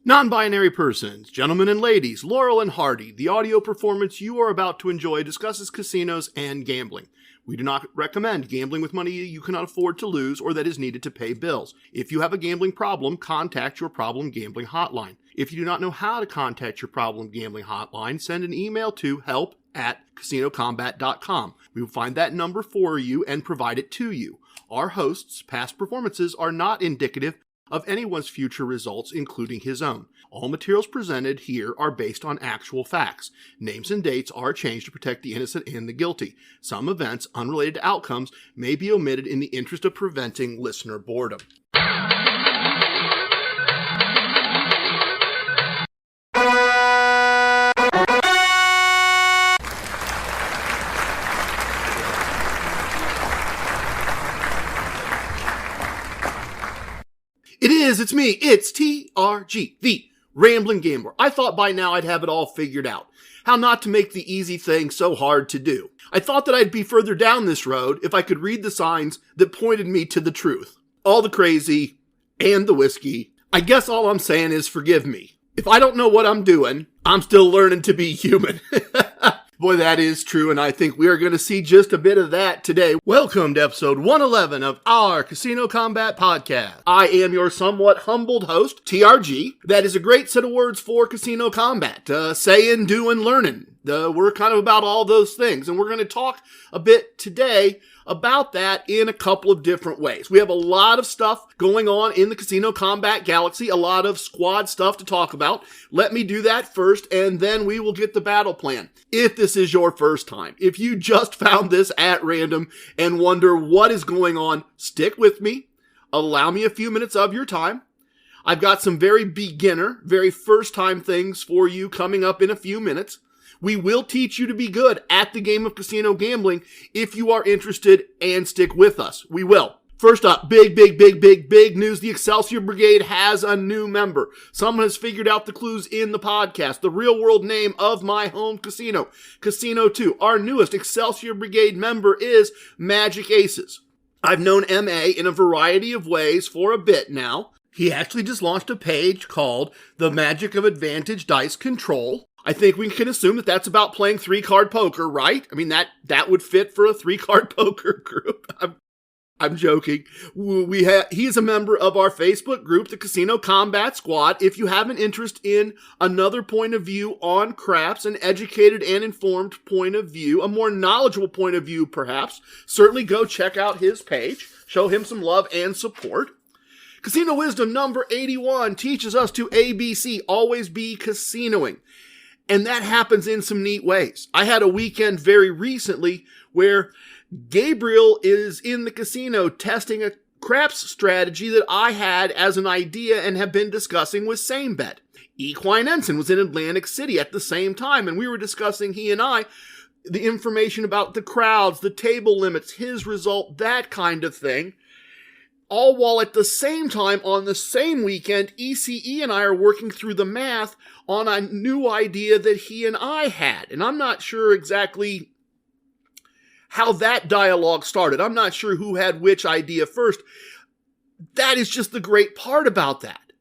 Non-binary persons, gentlemen and ladies, Laurel and Hardy, the audio performance you are about to enjoy discusses casinos and gambling. We do not recommend gambling with money you cannot afford to lose or that is needed to pay bills. If you have a gambling problem, contact your problem gambling hotline. If you do not know how to contact your problem gambling hotline, send an email to help@casinokombat.com. We will find that number for you and provide it to you. Our hosts' past performances are not indicative of anyone's future results, including his own. All materials presented here are based on actual facts. Names and dates are changed to protect the innocent and the guilty. Some events unrelated to outcomes may be omitted in the interest of preventing listener boredom. It's me, it's TRG, the Ramblin Gambler. I thought by now I'd have it all figured out. How not to make the easy thing so hard to do. I thought that I'd be further down this road if I could read the signs that pointed me to the truth. All the crazy and the whiskey. I guess all I'm saying is forgive me. If I don't know what I'm doing, I'm still learning to be human. Boy, that is true, and I think we are going to see just a bit of that today. Welcome to episode 111 of our Casino Kombat podcast. I am your somewhat humbled host, TRG. That is a great set of words for Casino Kombat. Saying, doing, learning. We're kind of about all those things, and we're going to talk a bit today about that in a couple of different ways. We have a lot of stuff going on in the Casino Kombat galaxy, a lot of squad stuff to talk about. Let me do that first, and then we will get the battle plan. If this is your first time, if you just found this at random and wonder what is going on, stick with me. Allow me a few minutes of your time. I've got some very beginner, very first-time things for you coming up in a few minutes. We will teach you to be good at the game of casino gambling if you are interested and stick with us. We will. First up, big news. The Excelsior Brigade has a new member. Someone has figured out the clues in the podcast. The real world name of my home casino, Casino 2. Our newest Excelsior Brigade member is Magic Aces. I've known MA in a variety of ways for a bit now. He actually just launched a page called The Magic of Advantage Dice Control. I think we can assume that that's about playing 3-card poker, right? I mean, that would fit for a 3-card poker group. I'm joking. He is a member of our Facebook group, the Casino Kombat Squad. If you have an interest in another point of view on craps, an educated and informed point of view, a more knowledgeable point of view perhaps, certainly go check out his page. Show him some love and support. Casino Wisdom number 81 teaches us to ABC, always be casinoing. And that happens in some neat ways. I had a weekend very recently where Gabriel is in the casino testing a craps strategy that I had as an idea and have been discussing with SameBet. Equine Ensign was in Atlantic City at the same time, and we were discussing, he and I, the information about the crowds, the table limits, his result, that kind of thing. All while at the same time, on the same weekend, ECE and I are working through the math on a new idea that he and I had. And I'm not sure exactly how that dialogue started. I'm not sure who had which idea first. That is just the great part about that.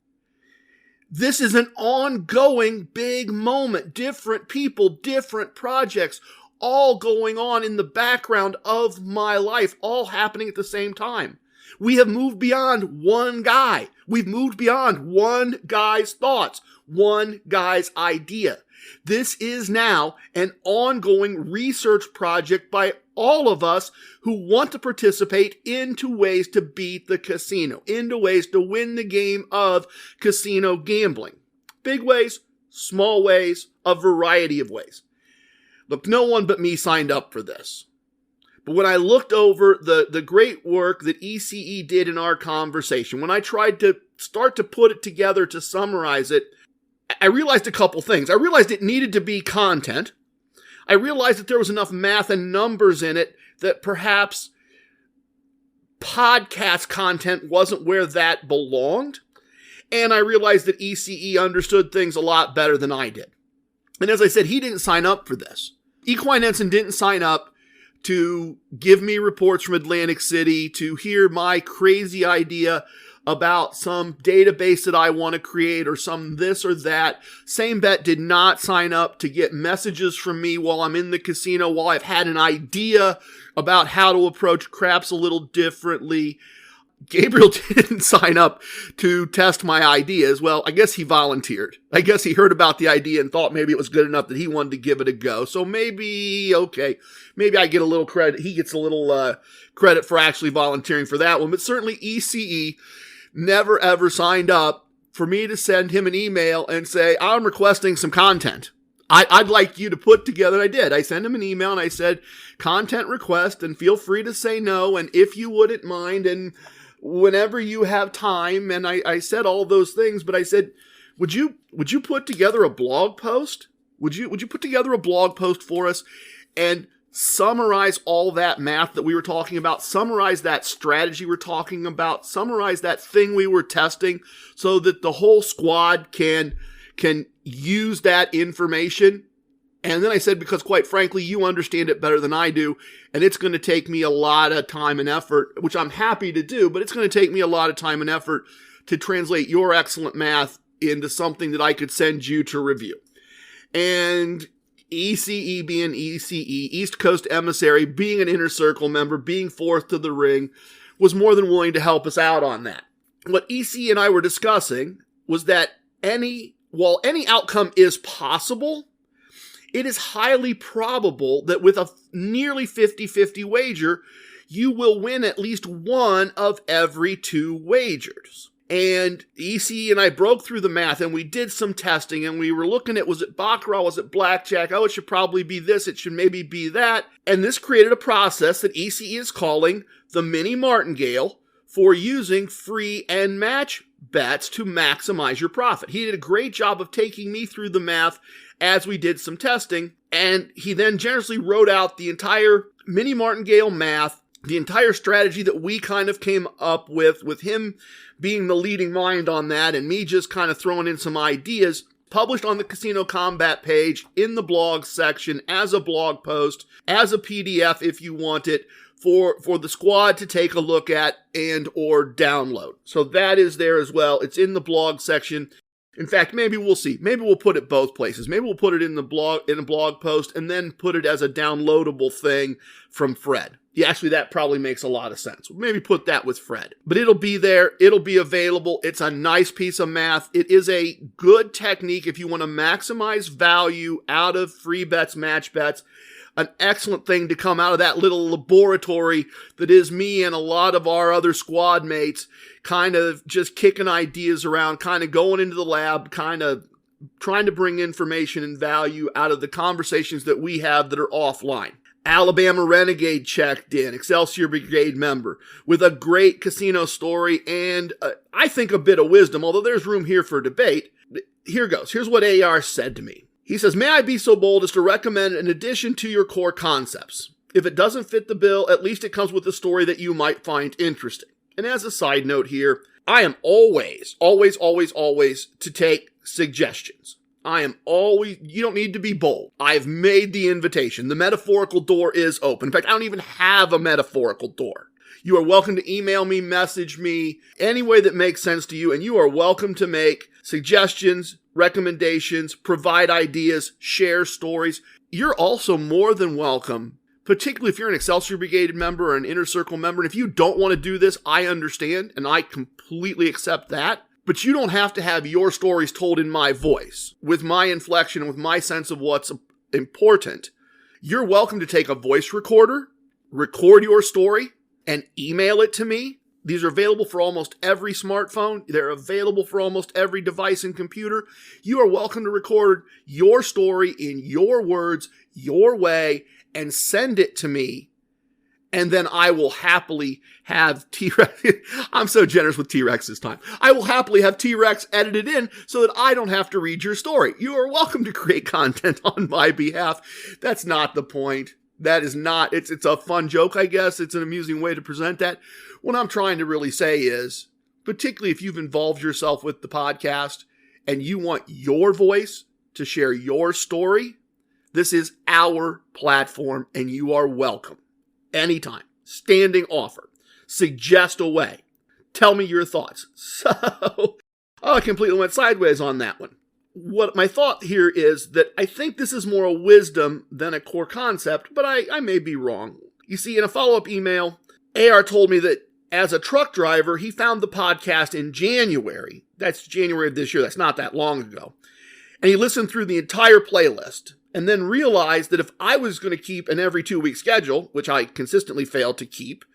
This is an ongoing big moment. Different people, different projects, all going on in the background of my life, all happening at the same time. We have moved beyond one guy. We've moved beyond one guy's thoughts, one guy's idea. This is now an ongoing research project by all of us who want to participate into ways to beat the casino, into ways to win the game of casino gambling. Big ways, small ways, a variety of ways. Look, no one but me signed up for this. But when I looked over the great work that ECE did in our conversation, when I tried to start to put it together to summarize it, I realized a couple things. I realized it needed to be content. I realized that there was enough math and numbers in it that perhaps podcast content wasn't where that belonged. And I realized that ECE understood things a lot better than I did. And as I said, he didn't sign up for this. Equine Ensign didn't sign up to give me reports from Atlantic City, to hear my crazy idea about some database that I want to create or some this or that. Same bet did not sign up to get messages from me while I'm in the casino, while I've had an idea about how to approach craps a little differently. Gabriel didn't sign up to test my ideas. Well, I guess he volunteered. I guess he heard about the idea and thought maybe it was good enough that he wanted to give it a go. So maybe I get a little credit. He gets a little credit for actually volunteering for that one. But certainly ECE never ever signed up for me to send him an email and say, I'm requesting some content. I'd like you to put together, I did. I sent him an email and I said, content request, and feel free to say no. And if you wouldn't mind, and whenever you have time, and I said all those things, but I said, would you put together a blog post? Would you put together a blog post for us and summarize all that math that we were talking about, summarize that strategy we're talking about, summarize that thing we were testing so that the whole squad can use that information? And then I said, because quite frankly, you understand it better than I do, and it's going to take me a lot of time and effort, which I'm happy to do, but it's going to take me a lot of time and effort to translate your excellent math into something that I could send you to review. And ECE being ECE, East Coast Emissary, being an Inner Circle member, being fourth to the ring, was more than willing to help us out on that. What ECE and I were discussing was that while any outcome is possible, it is highly probable that with a nearly 50-50 wager, you will win at least one of every two wagers. And EC and I broke through the math, and we did some testing, and we were looking at, was it Baccarat, was it Blackjack? Oh, it should probably be this, it should maybe be that. And this created a process that ECE is calling the mini martingale for using free and match bets to maximize your profit. He did a great job of taking me through the math as we did some testing, and he then generously wrote out the entire mini martingale math, the entire strategy that we kind of came up with him being the leading mind on that, and me just kind of throwing in some ideas, published on the Casino Kombat page, in the blog section, as a blog post, as a PDF if you want it, for the squad to take a look at and or download. So that is there as well. It's in the blog section. In fact, maybe we'll see. Maybe we'll put it both places. Maybe we'll put it in a blog post and then put it as a downloadable thing from Fred. Yeah, actually, that probably makes a lot of sense. Maybe put that with Fred. But it'll be there. It'll be available. It's a nice piece of math. It is a good technique if you want to maximize value out of free bets, match bets. An excellent thing to come out of that little laboratory that is me and a lot of our other squad mates kind of just kicking ideas around, kind of going into the lab, kind of trying to bring information and value out of the conversations that we have that are offline. Alabama Renegade checked in, Excelsior Brigade member, with a great casino story and I think a bit of wisdom, although there's room here for debate. Here goes. Here's what AR said to me. He says, may I be so bold as to recommend an addition to your core concepts? If it doesn't fit the bill, at least it comes with a story that you might find interesting. And as a side note here, I am always to take suggestions. You don't need to be bold. I've made the invitation. The metaphorical door is open. In fact, I don't even have a metaphorical door. You are welcome to email me, message me, any way that makes sense to you, and you are welcome to make suggestions, recommendations, provide ideas, share stories. You're also more than welcome, particularly if you're an Excelsior Brigade member or an Inner Circle member. And if you don't want to do this, I understand, and I completely accept that. But you don't have to have your stories told in my voice, with my inflection, with my sense of what's important. You're welcome to take a voice recorder, record your story, and email it to me. These are available for almost every smartphone. They're available for almost every device and computer. You are welcome to record your story in your words, your way, and send it to me. And then I will happily have T-Rex. I'm so generous with T-Rex this time. I will happily have T-Rex edited in so that I don't have to read your story. You are welcome to create content on my behalf. That's not the point. That is not, it's a fun joke, I guess. It's an amusing way to present that. What I'm trying to really say is, particularly if you've involved yourself with the podcast and you want your voice to share your story, this is our platform and you are welcome. Anytime. Standing offer. Suggest away. Tell me your thoughts. So, I completely went sideways on that one. What my thought here is that I think this is more a wisdom than a core concept, but I may be wrong. You see, in a follow-up email, AR told me that as a truck driver, he found the podcast in January. That's January of this year. That's not that long ago. And he listened through the entire playlist and then realized that if I was going to keep an every 2-week schedule, which I consistently failed to keep,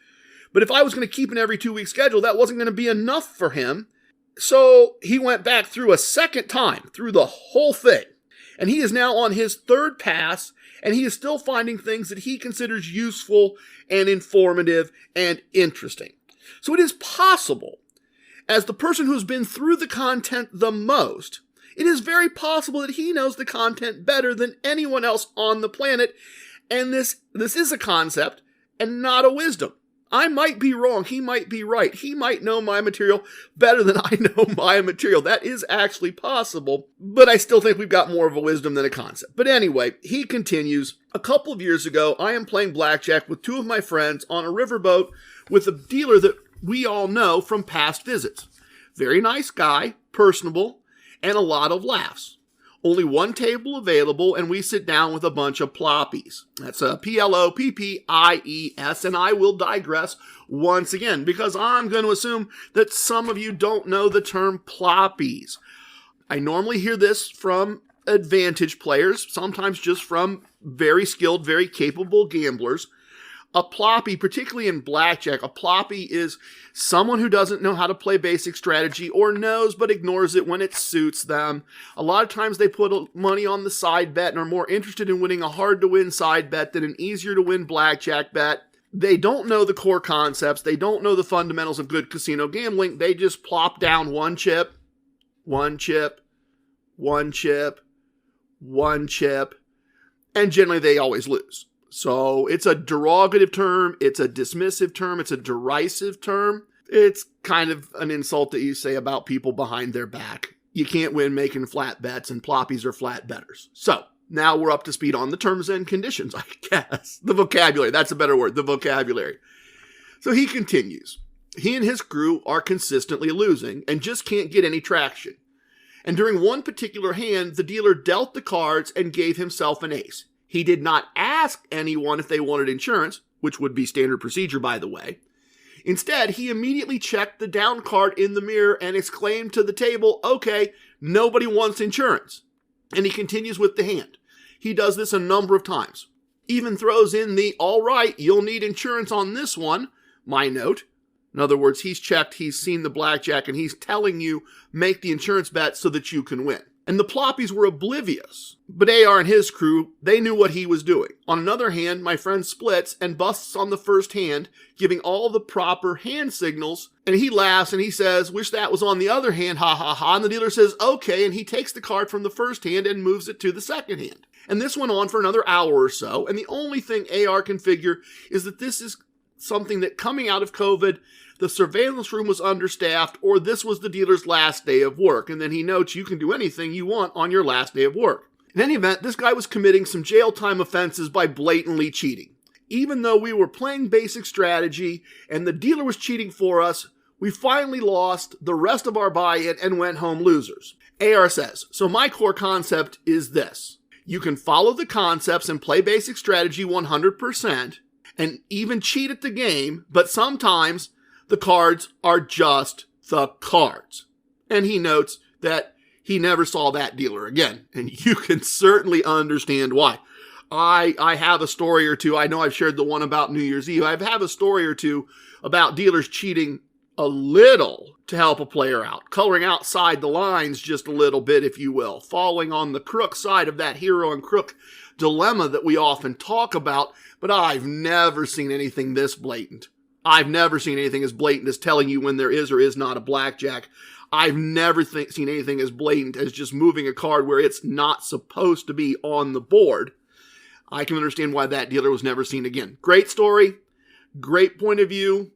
but if I was going to keep an every 2-week schedule, that wasn't going to be enough for him. So he went back through a second time, through the whole thing. And he is now on his third pass, and he is still finding things that he considers useful and informative and interesting. So it is possible, as the person who's been through the content the most, it is very possible that he knows the content better than anyone else on the planet, and this is a concept and not a wisdom. I might be wrong. He might be right. He might know my material better than I know my material. That is actually possible, but I still think we've got more of a wisdom than a concept. But anyway, he continues. A couple of years ago, I am playing blackjack with 2 of my friends on a riverboat with a dealer that we all know from past visits. Very nice guy, personable, and a lot of laughs. Only one table available, and we sit down with a bunch of ploppies. That's Ploppies, and I will digress once again, because I'm going to assume that some of you don't know the term ploppies. I normally hear this from advantage players, sometimes just from very skilled, very capable gamblers. A ploppy, particularly in blackjack, a ploppy is someone who doesn't know how to play basic strategy or knows but ignores it when it suits them. A lot of times they put money on the side bet and are more interested in winning a hard-to-win side bet than an easier-to-win blackjack bet. They don't know the core concepts. They don't know the fundamentals of good casino gambling. They just plop down one chip, one chip, one chip, one chip, and generally they always lose. So it's a derogative term, it's a dismissive term, it's a derisive term. It's kind of an insult that you say about people behind their back. You can't win making flat bets, and ploppies are flat bettors. So now we're up to speed on the terms and conditions, I guess. The vocabulary, that's a better word, the vocabulary. So he continues. He and his crew are consistently losing and just can't get any traction. And during one particular hand, the dealer dealt the cards and gave himself an ace. He did not ask anyone if they wanted insurance, which would be standard procedure, by the way. Instead, he immediately checked the down card in the mirror and exclaimed to the table, "Okay, nobody wants insurance." And he continues with the hand. He does this a number of times. Even throws in the, "All right, you'll need insurance on this one," my note. In other words, he's checked, he's seen the blackjack, and he's telling you, make the insurance bet so that you can win. And the ploppies were oblivious. But AR and his crew, they knew what he was doing. On another hand, my friend splits and busts on the first hand, giving all the proper hand signals. And he laughs and he says, "Wish that was on the other hand, ha ha ha." And the dealer says, "Okay." And he takes the card from the first hand and moves it to the second hand. And this went on for another hour or so. And the only thing AR can figure is that this is something that, coming out of COVID, the surveillance room was understaffed, or this was the dealer's last day of work. And then he notes you can do anything you want on your last day of work. In any event, this guy was committing some jail time offenses by blatantly cheating. Even though we were playing basic strategy and the dealer was cheating for us, we finally lost the rest of our buy-in and went home losers. AR says, "So my core concept is this. You can follow the concepts and play basic strategy 100% and even cheat at the game, but sometimes the cards are just the cards." And he notes that he never saw that dealer again. And you can certainly understand why. I have a story or two. I know I've shared the one about New Year's Eve. I have a story or two about dealers cheating a little to help a player out, coloring outside the lines just a little bit, if you will, falling on the crook side of that hero and crook dilemma that we often talk about. But I've never seen anything this blatant. I've never seen anything as blatant as telling you when there is or is not a blackjack. I've never seen anything as blatant as just moving a card where it's not supposed to be on the board. I can understand why that dealer was never seen again. Great story. Great point of view.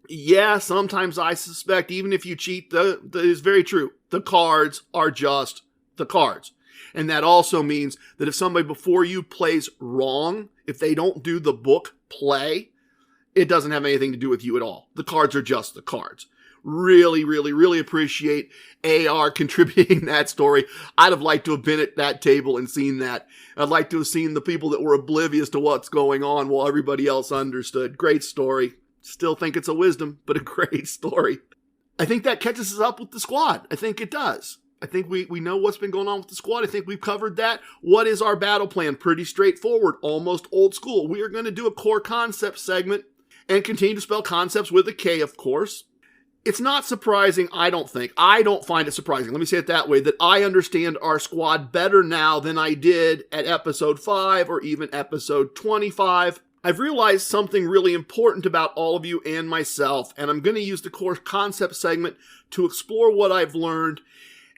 Yeah, sometimes I suspect even if you cheat, that is very true. The cards are just the cards. And that also means that if somebody before you plays wrong, if they don't do the book play, It doesn't have anything to do with you at all. The cards are just the cards. Really, really, really appreciate AR contributing that story. I'd have liked to have been at that table and seen that. I'd like to have seen the people that were oblivious to what's going on while everybody else understood. Great story. Still think it's a wisdom, but a great story. I think that catches us up with the squad. I think it does. I think we know what's been going on with the squad. I think we've covered that. What is our battle plan? Pretty straightforward, almost old school. We are going to do a core concept segment and continue to spell concepts with a K, of course. It's not surprising, I don't think. I don't find it surprising. Let me say it that way, that I understand our squad better now than I did at episode 5 or even episode 25. I've realized something really important about all of you and myself, and I'm going to use the core concept segment to explore what I've learned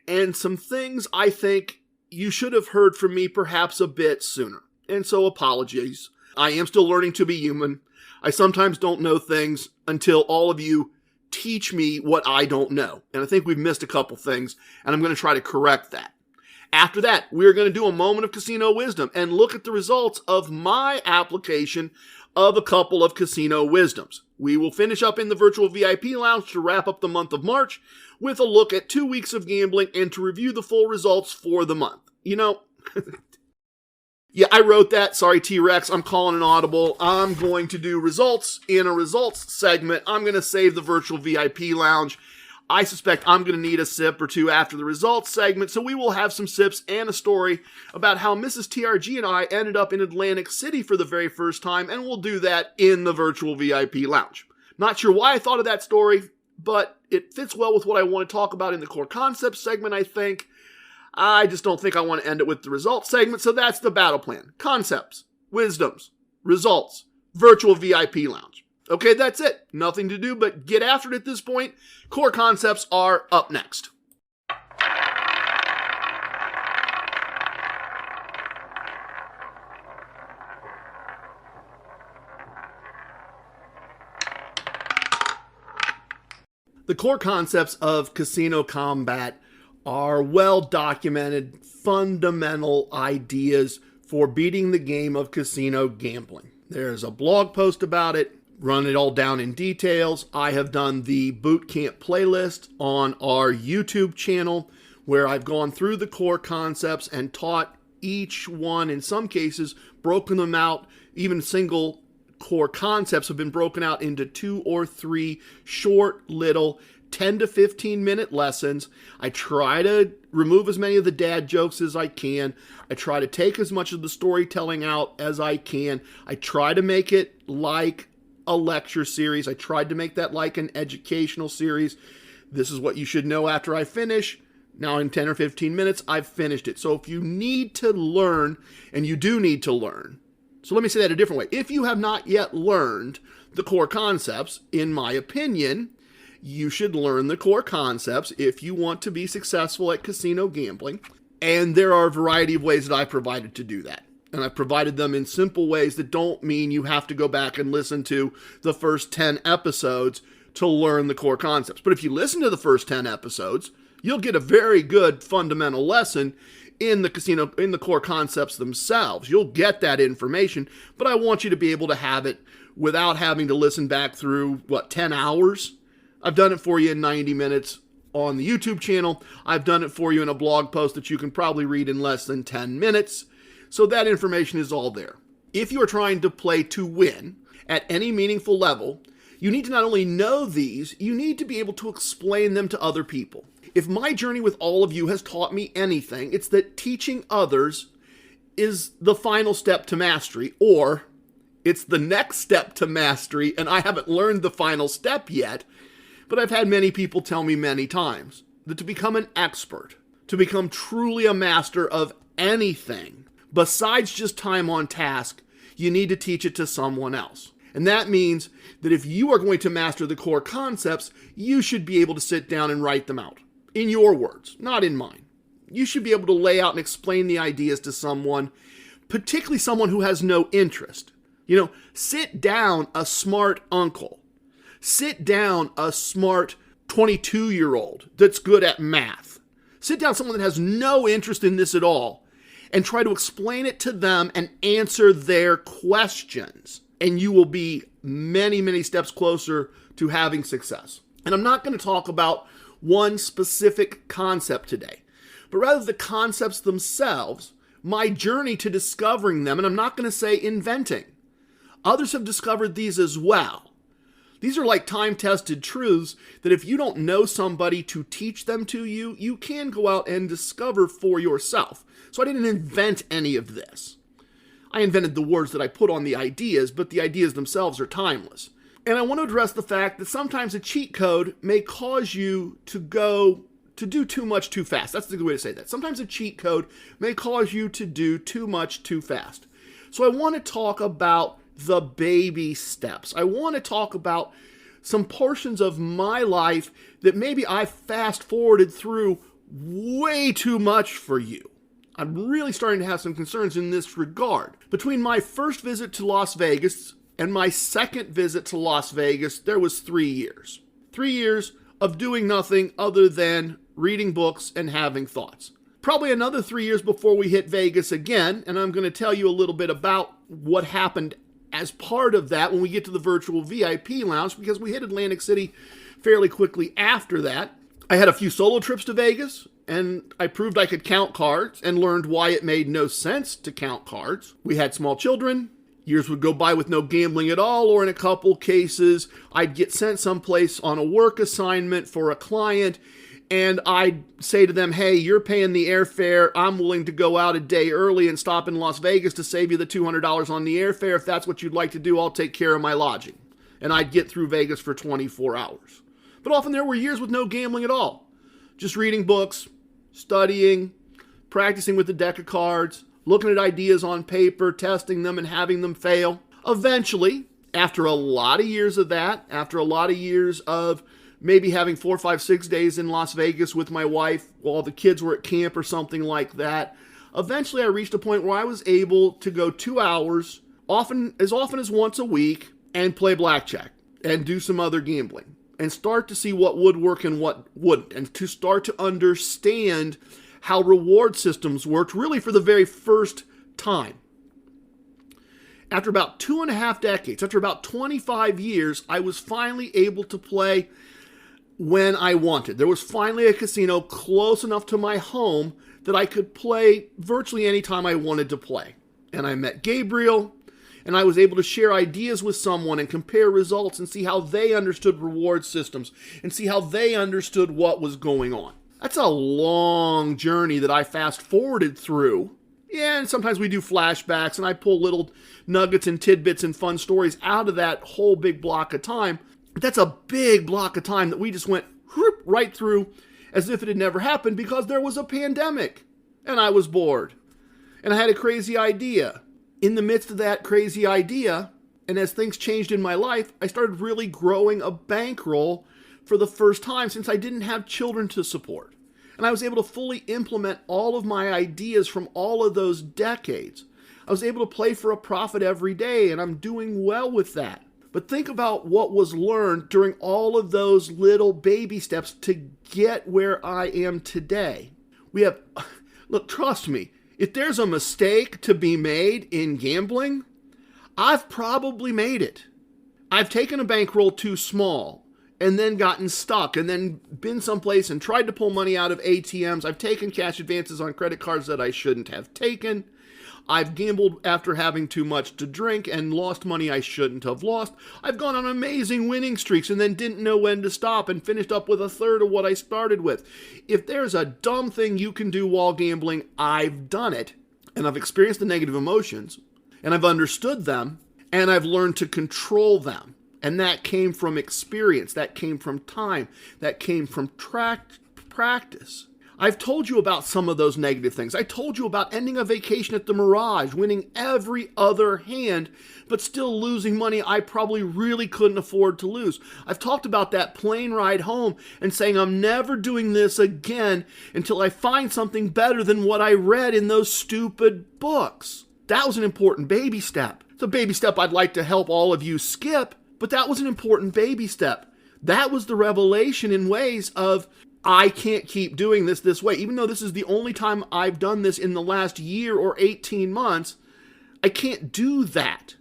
and some things I think you should have heard from me perhaps a bit sooner. And so apologies. I am still learning to be human. I sometimes don't know things until all of you teach me what I don't know. And I think we've missed a couple things, and I'm going to try to correct that. After that, we're going to do a moment of casino wisdom and look at the results of my application of a couple of casino wisdoms. We will finish up in the virtual VIP lounge to wrap up the month of March with a look at 2 weeks of gambling and to review the full results for the month. You know, yeah, I wrote that. Sorry, T-Rex. I'm calling an audible. I'm going to do results in a results segment. I'm going to save the virtual VIP lounge. I suspect I'm going to need a sip or two after the results segment, so we will have some sips and a story about how Mrs. TRG and I ended up in Atlantic City for the very first time, and we'll do that in the virtual VIP lounge. Not sure why I thought of that story, but it fits well with what I want to talk about in the core concepts segment, I think. I just don't think I want to end it with the results segment, so that's the battle plan. Concepts, wisdoms, results, virtual VIP lounge. Okay, that's it. Nothing to do but get after it at this point. Core concepts are up next. The core concepts of Casino Kombat are well-documented, fundamental ideas for beating the game of casino gambling. There's a blog post about it. Run it all down in details. I have done the boot camp playlist on our YouTube channel where I've gone through the core concepts and taught each one, in some cases, broken them out. Even single core concepts have been broken out into 2 or 3 short little 10 to 15 minute lessons. I try to remove as many of the dad jokes as I can. I try to take as much of the storytelling out as I can. I try to make it like a lecture series. I tried to make that like an educational series. This is what you should know after I finish. Now in 10 or 15 minutes, I've finished it. So if you need to learn, and you do need to learn, so let me say that a different way. If you have not yet learned the core concepts, in my opinion, you should learn the core concepts if you want to be successful at casino gambling. And there are a variety of ways that I provided to do that. And I've provided them in simple ways that don't mean you have to go back and listen to the first 10 episodes to learn the core concepts. But if you listen to the first 10 episodes, you'll get a very good fundamental lesson in the core concepts themselves. You'll get that information, but I want you to be able to have it without having to listen back through, 10 hours? I've done it for you in 90 minutes on the YouTube channel. I've done it for you in a blog post that you can probably read in less than 10 minutes. So that information is all there. If you are trying to play to win at any meaningful level, you need to not only know these, you need to be able to explain them to other people. If my journey with all of you has taught me anything, it's that teaching others is the final step to mastery, or it's the next step to mastery, and I haven't learned the final step yet, but I've had many people tell me many times that to become an expert, to become truly a master of anything, besides just time on task, you need to teach it to someone else. And that means that if you are going to master the core concepts, you should be able to sit down and write them out. In your words, not in mine. You should be able to lay out and explain the ideas to someone, particularly someone who has no interest. Sit down a smart uncle. Sit down a smart 22-year-old that's good at math. Sit down someone that has no interest in this at all and try to explain it to them and answer their questions. and you will be many, many steps closer to having success. And I'm not going to talk about one specific concept today, but rather the concepts themselves, my journey to discovering them, and I'm not going to say inventing. Others have discovered these as well. These are like time-tested truths that if you don't know somebody to teach them to you, you can go out and discover for yourself. So I didn't invent any of this. I invented the words that I put on the ideas, but the ideas themselves are timeless. And I want to address the fact that sometimes a cheat code may cause you to do too much too fast. That's the good way to say that. Sometimes a cheat code may cause you to do too much too fast. So I want to talk about the baby steps. I want to talk about some portions of my life that maybe I fast forwarded through way too much for you. I'm really starting to have some concerns in this regard. Between my first visit to Las Vegas and my second visit to Las Vegas, there was 3 years. 3 years of doing nothing other than reading books and having thoughts. Probably another 3 years before we hit Vegas again, and I'm going to tell you a little bit about what happened as part of that when we get to the virtual VIP lounge, because we hit Atlantic City fairly quickly after that. I had a few solo trips to Vegas, and I proved I could count cards and learned why it made no sense to count cards. We had small children. Years would go by with no gambling at all, or in a couple cases, I'd get sent someplace on a work assignment for a client, and I'd say to them, hey, you're paying the airfare. I'm willing to go out a day early and stop in Las Vegas to save you the $200 on the airfare. If that's what you'd like to do, I'll take care of my lodging. And I'd get through Vegas for 24 hours. But often there were years with no gambling at all. Just reading books, studying, practicing with the deck of cards, looking at ideas on paper, testing them and having them fail. Eventually, after a lot of years of that, after a lot of years of maybe having 4, 5, 6 days in Las Vegas with my wife while the kids were at camp or something like that, eventually I reached a point where I was able to go 2 hours, often as once a week, and play blackjack and do some other gambling and start to see what would work and what wouldn't, and to start to understand how reward systems worked really for the very first time. After about 2.5 decades, after about 25 years, I was finally able to play when I wanted. There was finally a casino close enough to my home that I could play virtually any time I wanted to play. And I met Gabriel, and I was able to share ideas with someone and compare results and see how they understood reward systems and see how they understood what was going on. That's a long journey that I fast forwarded through. Yeah, and sometimes we do flashbacks and I pull little nuggets and tidbits and fun stories out of that whole big block of time. But that's a big block of time that we just went right through as if it had never happened because there was a pandemic and I was bored and I had a crazy idea. In the midst of that crazy idea, and as things changed in my life, I started really growing a bankroll for the first time since I didn't have children to support. And I was able to fully implement all of my ideas from all of those decades. I was able to play for a profit every day, and I'm doing well with that. But think about what was learned during all of those little baby steps to get where I am today. Look, trust me, if there's a mistake to be made in gambling, I've probably made it. I've taken a bankroll too small and then gotten stuck and then been someplace and tried to pull money out of ATMs. I've taken cash advances on credit cards that I shouldn't have taken. I've gambled after having too much to drink and lost money I shouldn't have lost. I've gone on amazing winning streaks and then didn't know when to stop and finished up with a third of what I started with. If there's a dumb thing you can do while gambling, I've done it. And I've experienced the negative emotions and I've understood them and I've learned to control them. And that came from experience. That came from time. That came from practice. I've told you about some of those negative things. I told you about ending a vacation at the Mirage, winning every other hand, but still losing money I probably really couldn't afford to lose. I've talked about that plane ride home and saying I'm never doing this again until I find something better than what I read in those stupid books. That was an important baby step. It's a baby step I'd like to help all of you skip, but that was an important baby step. That was the revelation in ways of, I can't keep doing this way. Even though this is the only time I've done this in the last year or 18 months, I can't do that.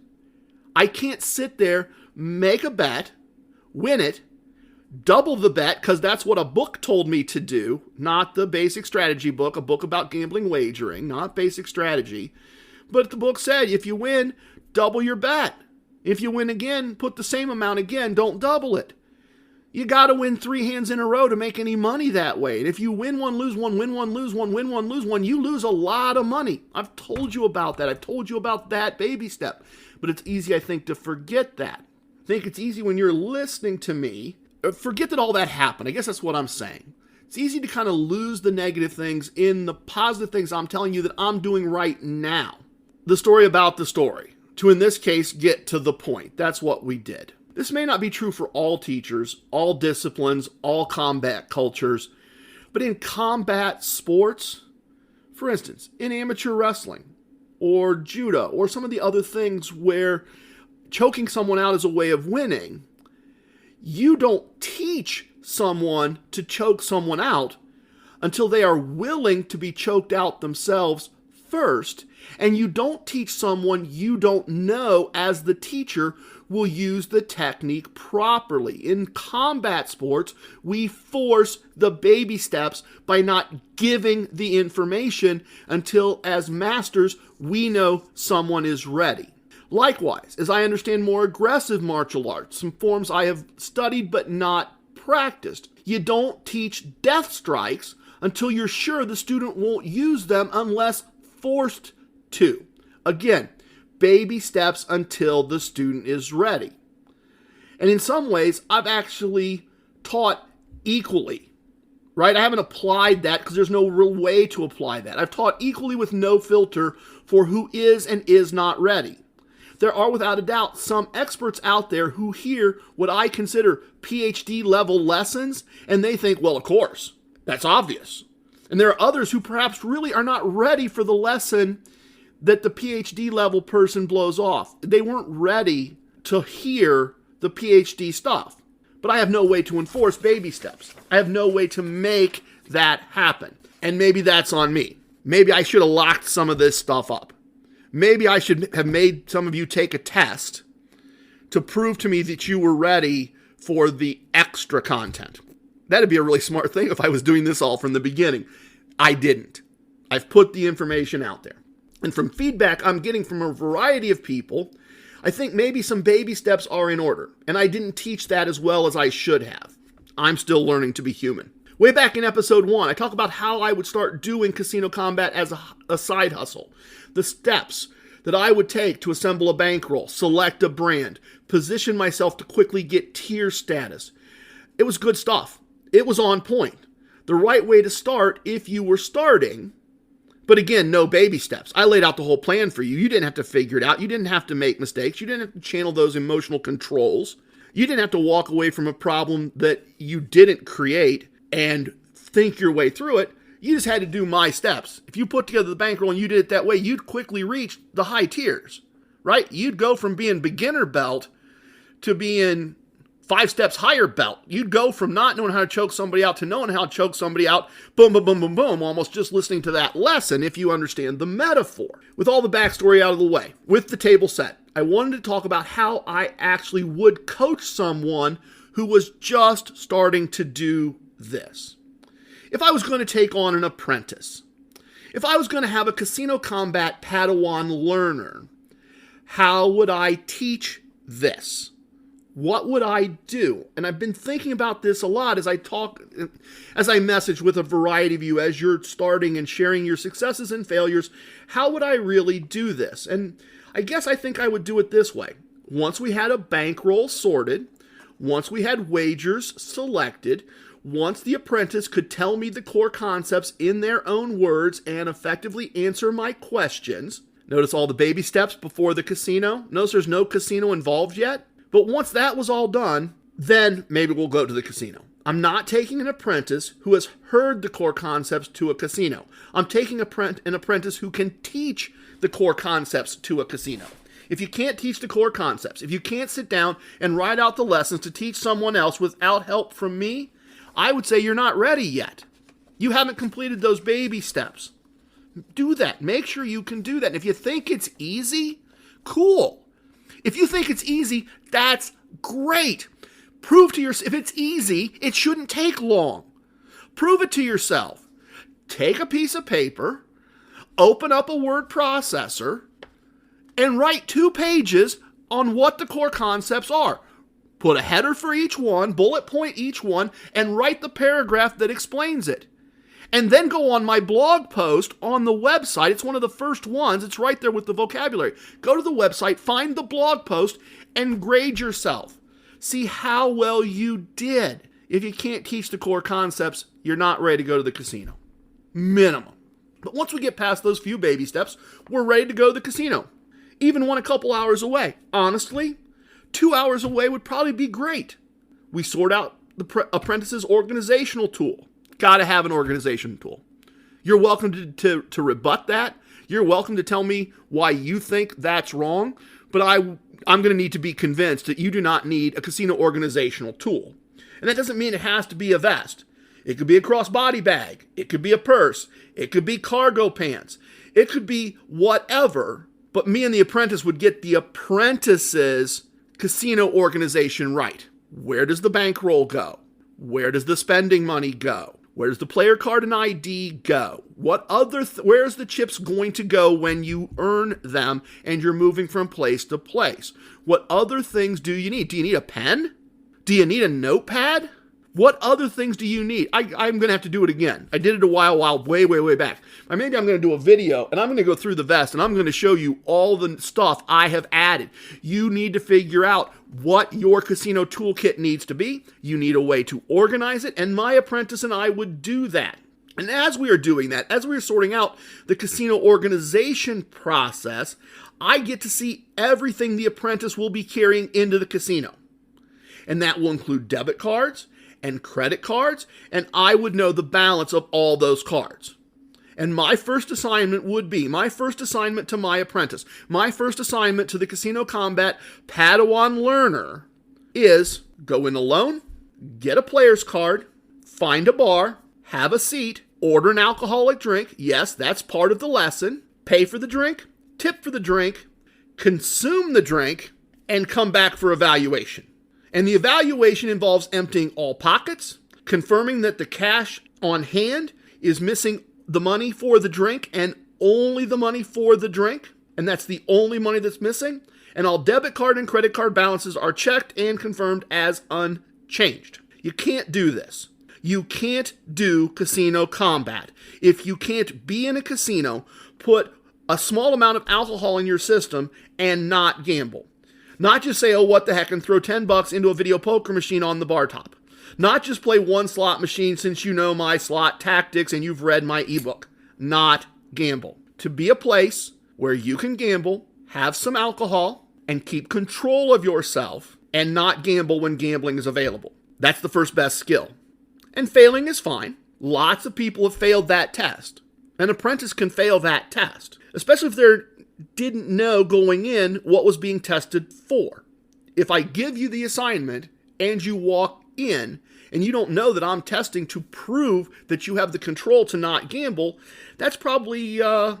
I can't sit there, make a bet, win it, double the bet, because that's what a book told me to do, not the basic strategy book, a book about gambling wagering, not basic strategy. But the book said, if you win, double your bet. If you win again, put the same amount again, don't double it. You got to win 3 hands in a row to make any money that way. And if you win one, lose one, win one, lose one, win one, lose one, you lose a lot of money. I've told you about that. I've told you about that baby step. But it's easy, I think, to forget that. I think it's easy when you're listening to me. Forget that all that happened. I guess that's what I'm saying. It's easy to kind of lose the negative things in the positive things I'm telling you that I'm doing right now. The story about the story. To, in this case, get to the point. That's what we did. This may not be true for all teachers, all disciplines, all combat cultures, but in combat sports, for instance, in amateur wrestling or judo or some of the other things where choking someone out is a way of winning, you don't teach someone to choke someone out until they are willing to be choked out themselves first, and you don't teach someone you don't know as the teacher will use the technique properly. In combat sports, we force the baby steps by not giving the information until, as masters, we know someone is ready. Likewise, as I understand more aggressive martial arts, some forms I have studied but not practiced, you don't teach death strikes until you're sure the student won't use them unless forced to. Again, baby steps until the student is ready. And in some ways, I've actually taught equally, right? I haven't applied that because there's no real way to apply that. I've taught equally with no filter for who is and is not ready. There are, without a doubt, some experts out there who hear what I consider PhD level lessons, and they think, well, of course, that's obvious. And there are others who perhaps really are not ready for the lesson that the PhD level person blows off. They weren't ready to hear the PhD stuff. But I have no way to enforce baby steps. I have no way to make that happen. And maybe that's on me. Maybe I should have locked some of this stuff up. Maybe I should have made some of you take a test to prove to me that you were ready for the extra content. That'd be a really smart thing if I was doing this all from the beginning. I didn't. I've put the information out there. And from feedback I'm getting from a variety of people, I think maybe some baby steps are in order. And I didn't teach that as well as I should have. I'm still learning to be human. Way back in episode 1, I talk about how I would start doing Casino Kombat as a side hustle. The steps that I would take to assemble a bankroll, select a brand, position myself to quickly get tier status. It was good stuff. It was on point. The right way to start if you were starting. But again, no baby steps. I laid out the whole plan for you. You didn't have to figure it out. You didn't have to make mistakes. You didn't have to channel those emotional controls. You didn't have to walk away from a problem that you didn't create and think your way through it. You just had to do my steps. If you put together the bankroll and you did it that way, you'd quickly reach the high tiers, right? You'd go from being beginner belt to being 5 steps higher belt. You'd go from not knowing how to choke somebody out to knowing how to choke somebody out, boom, boom, boom, boom, boom, almost just listening to that lesson if you understand the metaphor. With all the backstory out of the way, with the table set, I wanted to talk about how I actually would coach someone who was just starting to do this. If I was going to take on an apprentice, if I was going to have a Casino Kombat Padawan learner, how would I teach this? What would I do? And I've been thinking about this a lot as I message with a variety of you as you're starting and sharing your successes and failures. How would I really do this? And I guess I think I would do it this way. Once we had a bankroll sorted, once we had wagers selected, once the apprentice could tell me the core concepts in their own words and effectively answer my questions. Notice all the baby steps before the casino. Notice there's no casino involved yet. But once that was all done, then maybe we'll go to the casino. I'm not taking an apprentice who has heard the core concepts to a casino. I'm taking an apprentice who can teach the core concepts to a casino. If you can't teach the core concepts, if you can't sit down and write out the lessons to teach someone else without help from me, I would say you're not ready yet. You haven't completed those baby steps. Do that. Make sure you can do that. And if you think it's easy, cool. If you think it's easy, that's great. Prove to yourself, if it's easy, it shouldn't take long. Prove it to yourself. Take a piece of paper, open up a word processor, and write 2 pages on what the core concepts are. Put a header for each one, bullet point each one, and write the paragraph that explains it. And then go on my blog post on the website. It's one of the first ones. It's right there with the vocabulary. Go to the website, find the blog post, and grade yourself. See how well you did. If you can't teach the core concepts, you're not ready to go to the casino. Minimum. But once we get past those few baby steps, we're ready to go to the casino. Even one a couple hours away. Honestly, 2 hours away would probably be great. We sort out the apprentice's organizational tool. Got to have an organization tool. You're welcome to rebut that. You're welcome to tell me why you think that's wrong. But I'm going to need to be convinced that you do not need a casino organizational tool. And that doesn't mean it has to be a vest. It could be a crossbody bag. It could be a purse. It could be cargo pants. It could be whatever. But me and the apprentice would get the apprentice's casino organization right. Where does the bankroll go? Where does the spending money go? Where does the player card and ID go? Where's the chips going to go when you earn them and you're moving from place to place? What other things do you need? Do you need a pen? Do you need a notepad? What other things do you need? I'm going to have to do it again. I did it a while way back. Maybe I'm going to do a video and I'm going to go through the vest and I'm going to show you all the stuff I have added. You need to figure out what your casino toolkit needs to be. You need a way to organize it, and my apprentice and I would do that. And as we are doing that, as we are sorting out the casino organization process, I get to see everything the apprentice will be carrying into the casino. And that will include debit cards and credit cards, and I would know the balance of all those cards. And my first assignment to my apprentice, my first assignment to the Casino Kombat Padawan learner is go in alone, get a player's card, find a bar, have a seat, order an alcoholic drink. Yes, that's part of the lesson. Pay for the drink, tip for the drink, consume the drink, and come back for evaluation. And the evaluation involves emptying all pockets, confirming that the cash on hand is missing the money for the drink and only the money for the drink. And that's the only money that's missing. And all debit card and credit card balances are checked and confirmed as unchanged. You can't do this. You can't do Casino Kombat. If you can't be in a casino, put a small amount of alcohol in your system and not gamble. Not just say, oh, what the heck, and throw $10 into a video poker machine on the bar top. Not just play one slot machine since you know my slot tactics and you've read my ebook. Not gamble. To be a place where you can gamble, have some alcohol, and keep control of yourself, and not gamble when gambling is available. That's the first best skill. And failing is fine. Lots of people have failed that test. An apprentice can fail that test, especially if they didn't know going in what was being tested for. If I give you the assignment and you walk in and you don't know that I'm testing to prove that you have the control to not gamble, that's probably a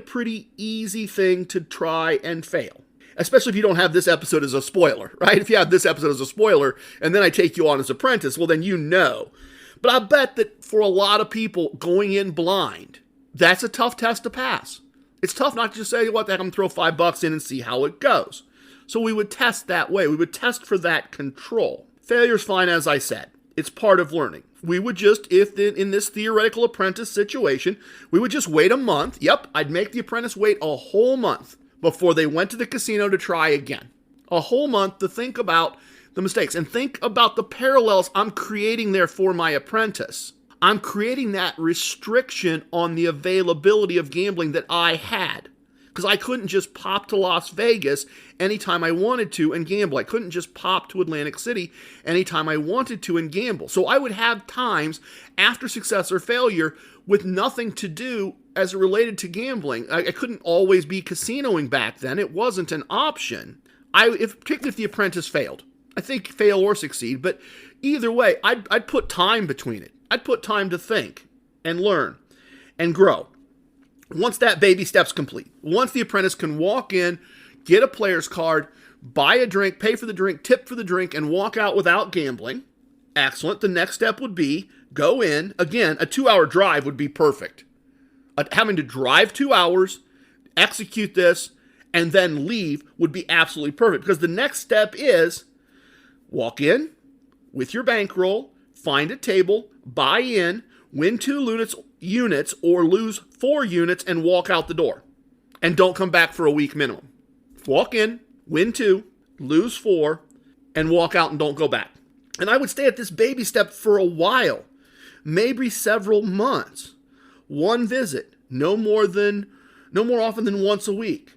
pretty easy thing to try and fail. Especially if you don't have this episode as a spoiler, right? If you have this episode as a spoiler and then I take you on as apprentice, well then you know. But I bet that for a lot of people going in blind, that's a tough test to pass. It's tough not to just say, what the heck, I'm going to throw $5 in and see how it goes. So we would test that way. We would test for that control. Failure's fine, as I said. It's part of learning. We would just, in this theoretical apprentice situation, we would just wait a month. Yep, I'd make the apprentice wait a whole month before they went to the casino to try again. A whole month to think about the mistakes and think about the parallels I'm creating there for my apprentice. I'm creating that restriction on the availability of gambling that I had. Because I couldn't just pop to Las Vegas anytime I wanted to and gamble. I couldn't just pop to Atlantic City anytime I wanted to and gamble. So I would have times after success or failure with nothing to do as it related to gambling. I couldn't always be casinoing back then. It wasn't an option. Particularly if the apprentice failed. I think fail or succeed, but either way, I'd put time between it. I'd put time to think and learn and grow. Once that baby step's complete, once the apprentice can walk in, get a player's card, buy a drink, pay for the drink, tip for the drink, and walk out without gambling. Excellent. The next step would be go in. Again, a 2-hour drive would be perfect. Having to drive 2 hours, execute this, and then leave would be absolutely perfect, because the next step is walk in with your bankroll, find a table, buy in, win 2 units or lose 4 units, and walk out the door. And don't come back for a week minimum. Walk in, win 2, lose 4, and walk out and don't go back. And I would stay at this baby step for a while, maybe several months. 1 visit, no more often than once a week.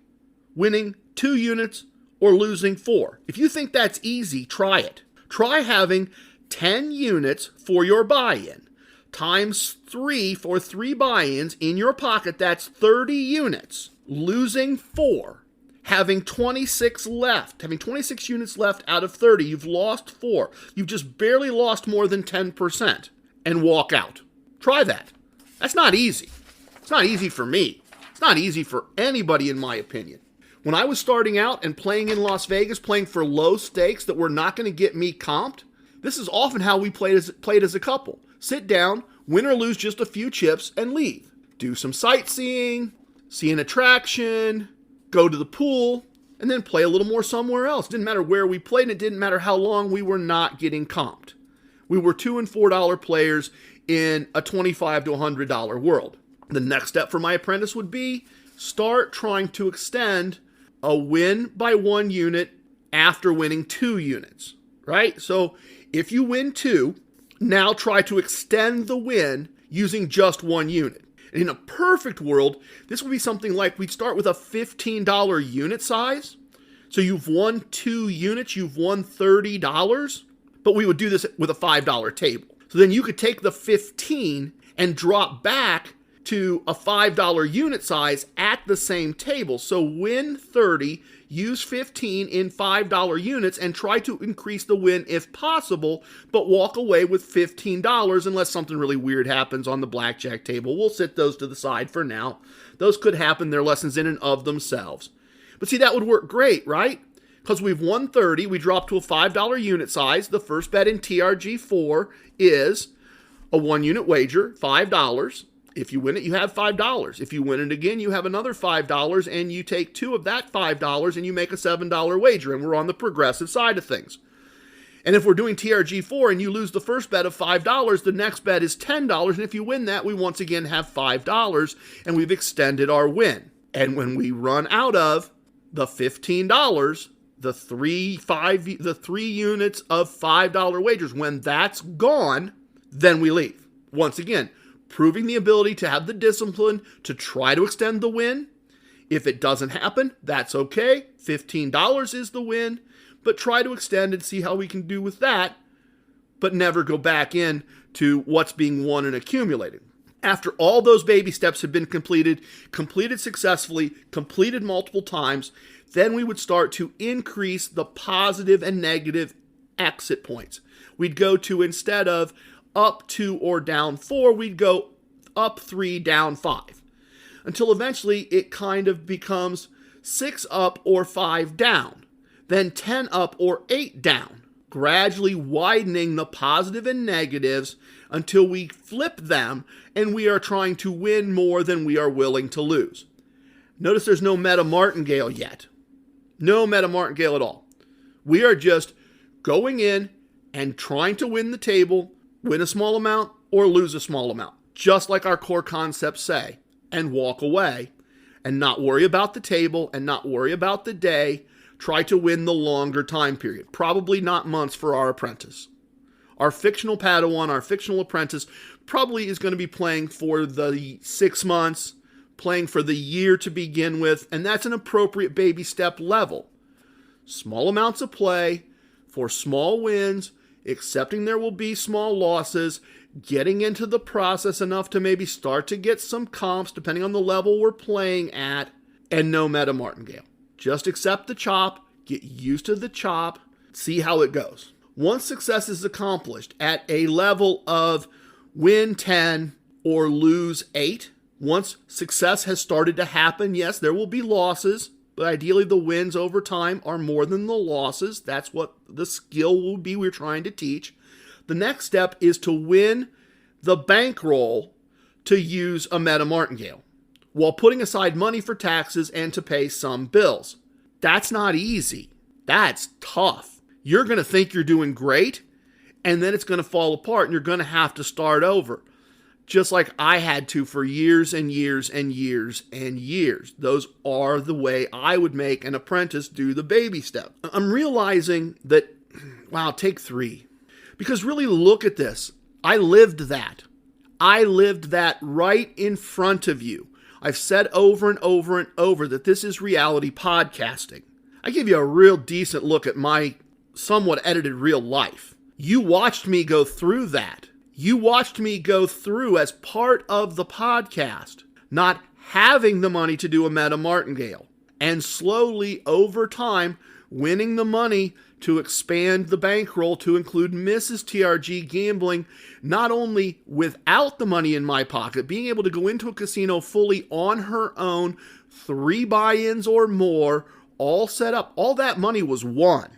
Winning 2 units or losing 4. If you think that's easy, try it. Try having 10 units for your buy-in. Times 3 for 3 buy-ins in your pocket, that's 30 units. Losing 4. Having 26 left. Having 26 units left out of 30. You've lost 4. You've just barely lost more than 10%. And walk out. Try that. That's not easy. It's not easy for me. It's not easy for anybody, in my opinion. When I was starting out and playing in Las Vegas, playing for low stakes that were not going to get me comped, this is often how we played as a couple. Sit down, win or lose just a few chips, and leave. Do some sightseeing, see an attraction, go to the pool, and then play a little more somewhere else. It didn't matter where we played, and it didn't matter how long we were not getting comped. We were $2 and $4 players in a $25 to $100 world. The next step for my apprentice would be start trying to extend a win by 1 unit after winning 2 units, right? So if you win 2, now try to extend the win using just 1 unit. And in a perfect world, this would be something like we'd start with a $15 unit size. So you've won 2 units, you've won $30, but we would do this with a $5 table. So then you could take the 15 and drop back to a $5 unit size at the same table. So win 30, use 15 in $5 units, and try to increase the win if possible, but walk away with $15 unless something really weird happens on the blackjack table. We'll sit those to the side for now. Those could happen. They're lessons in and of themselves. But see, that would work great, right? Because we've won 30, we dropped to a $5 unit size. The first bet in TRG4 is a 1 unit wager, $5. If you win it, you have $5. If you win it again, you have another $5, and you take 2 of that $5 and you make a $7 wager, and we're on the progressive side of things. And if we're doing TRG4 and you lose the first bet of $5, the next bet is $10, and if you win that, we once again have $5, and we've extended our win. And when we run out of the $15, the 3 units of $5 wagers, when that's gone, then we leave. Once again, proving the ability to have the discipline to try to extend the win. If it doesn't happen, that's okay. $15 is the win, but try to extend and see how we can do with that, but never go back in to what's being won and accumulated. After all those baby steps have been completed successfully, completed multiple times, then we would start to increase the positive and negative exit points. We'd go to, instead of up 2 or down 4, we'd go up 3, down 5. Until eventually it kind of becomes 6 up or 5 down. Then 10 up or 8 down. Gradually widening the positive and negatives until we flip them and we are trying to win more than we are willing to lose. Notice there's no meta martingale yet. No meta martingale at all. We are just going in and trying to win the table, win a small amount or lose a small amount, just like our core concepts say, and walk away and not worry about the table and not worry about the day. Try to win the longer time period, probably not months for our apprentice. Our fictional Padawan, our fictional apprentice, probably is going to be playing for the 6 months, playing for the year to begin with, and that's an appropriate baby step level. Small amounts of play for small wins, accepting there will be small losses, getting into the process enough to maybe start to get some comps depending on the level we're playing at, and no meta martingale. Just accept the chop, get used to the chop, see how it goes. Once success is accomplished at a level of win 10 or lose 8, once success has started to happen, yes, there will be losses, but ideally the wins over time are more than the losses. That's what the skill will be we're trying to teach. The next step is to win the bankroll to use a meta martingale while putting aside money for taxes and to pay some bills. That's not easy. That's tough. You're going to think you're doing great, and then it's going to fall apart, and you're going to have to start over. Just like I had to for years and years and years and years. Those are the way I would make an apprentice do the baby steps. I'm realizing that, wow, take 3. Because really look at this. I lived that. I lived that right in front of you. I've said over and over and over that this is reality podcasting. I give you a real decent look at my somewhat edited real life. You watched me go through that. You watched me go through as part of the podcast, not having the money to do a meta martingale, and slowly over time winning the money to expand the bankroll to include Mrs. TRG gambling, not only without the money in my pocket, being able to go into a casino fully on her own, 3 buy-ins or more, all set up. All that money was won.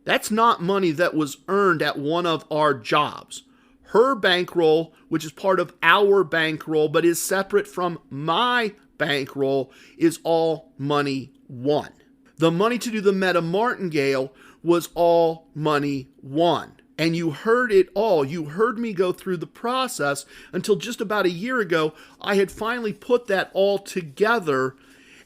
That's not money that was earned at one of our jobs. Her bankroll, which is part of our bankroll, but is separate from my bankroll, is all money won. The money to do the meta martingale was all money won. And you heard it all. You heard me go through the process until just about a year ago, I had finally put that all together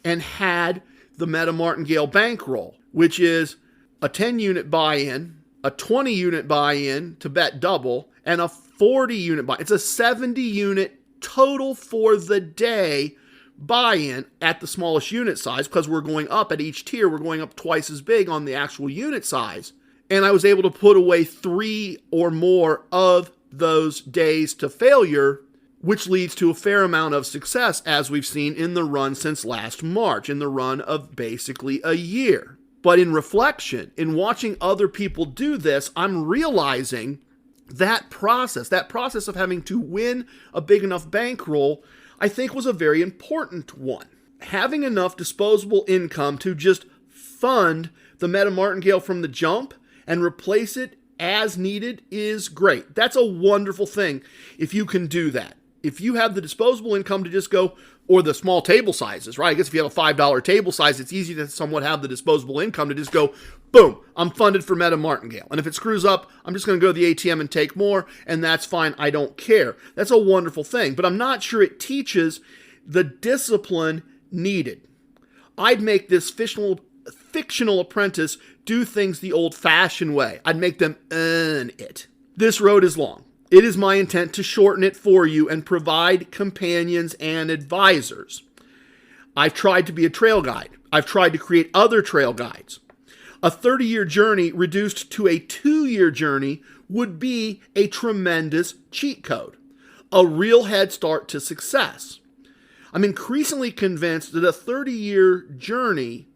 and had the meta martingale bankroll, which is a 10-unit buy-in, a 20-unit buy-in to bet double, and a 40-unit buy-in. It's a 70-unit total for the day buy-in at the smallest unit size, because we're going up at each tier. We're going up twice as big on the actual unit size. And I was able to put away 3 or more of those days to failure, which leads to a fair amount of success, as we've seen in the run since last March, in the run of basically a year. But in reflection, in watching other people do this, I'm realizing that process of having to win a big enough bankroll, I think was a very important one. Having enough disposable income to just fund the meta martingale from the jump and replace it as needed is great. That's a wonderful thing if you can do that. If you have the disposable income to just go, or the small table sizes, right? I guess if you have a $5 table size, it's easy to somewhat have the disposable income to just go, boom, I'm funded for meta martingale. And if it screws up, I'm just going to go to the ATM and take more, and that's fine. I don't care. That's a wonderful thing, but I'm not sure it teaches the discipline needed. I'd make this fictional apprentice do things the old-fashioned way. I'd make them earn it. This road is long. It is my intent to shorten it for you and provide companions and advisors. I've tried to be a trail guide. I've tried to create other trail guides. A 30-year journey reduced to a 2-year journey would be a tremendous cheat code, a real head start to success. I'm increasingly convinced that a 30-year journey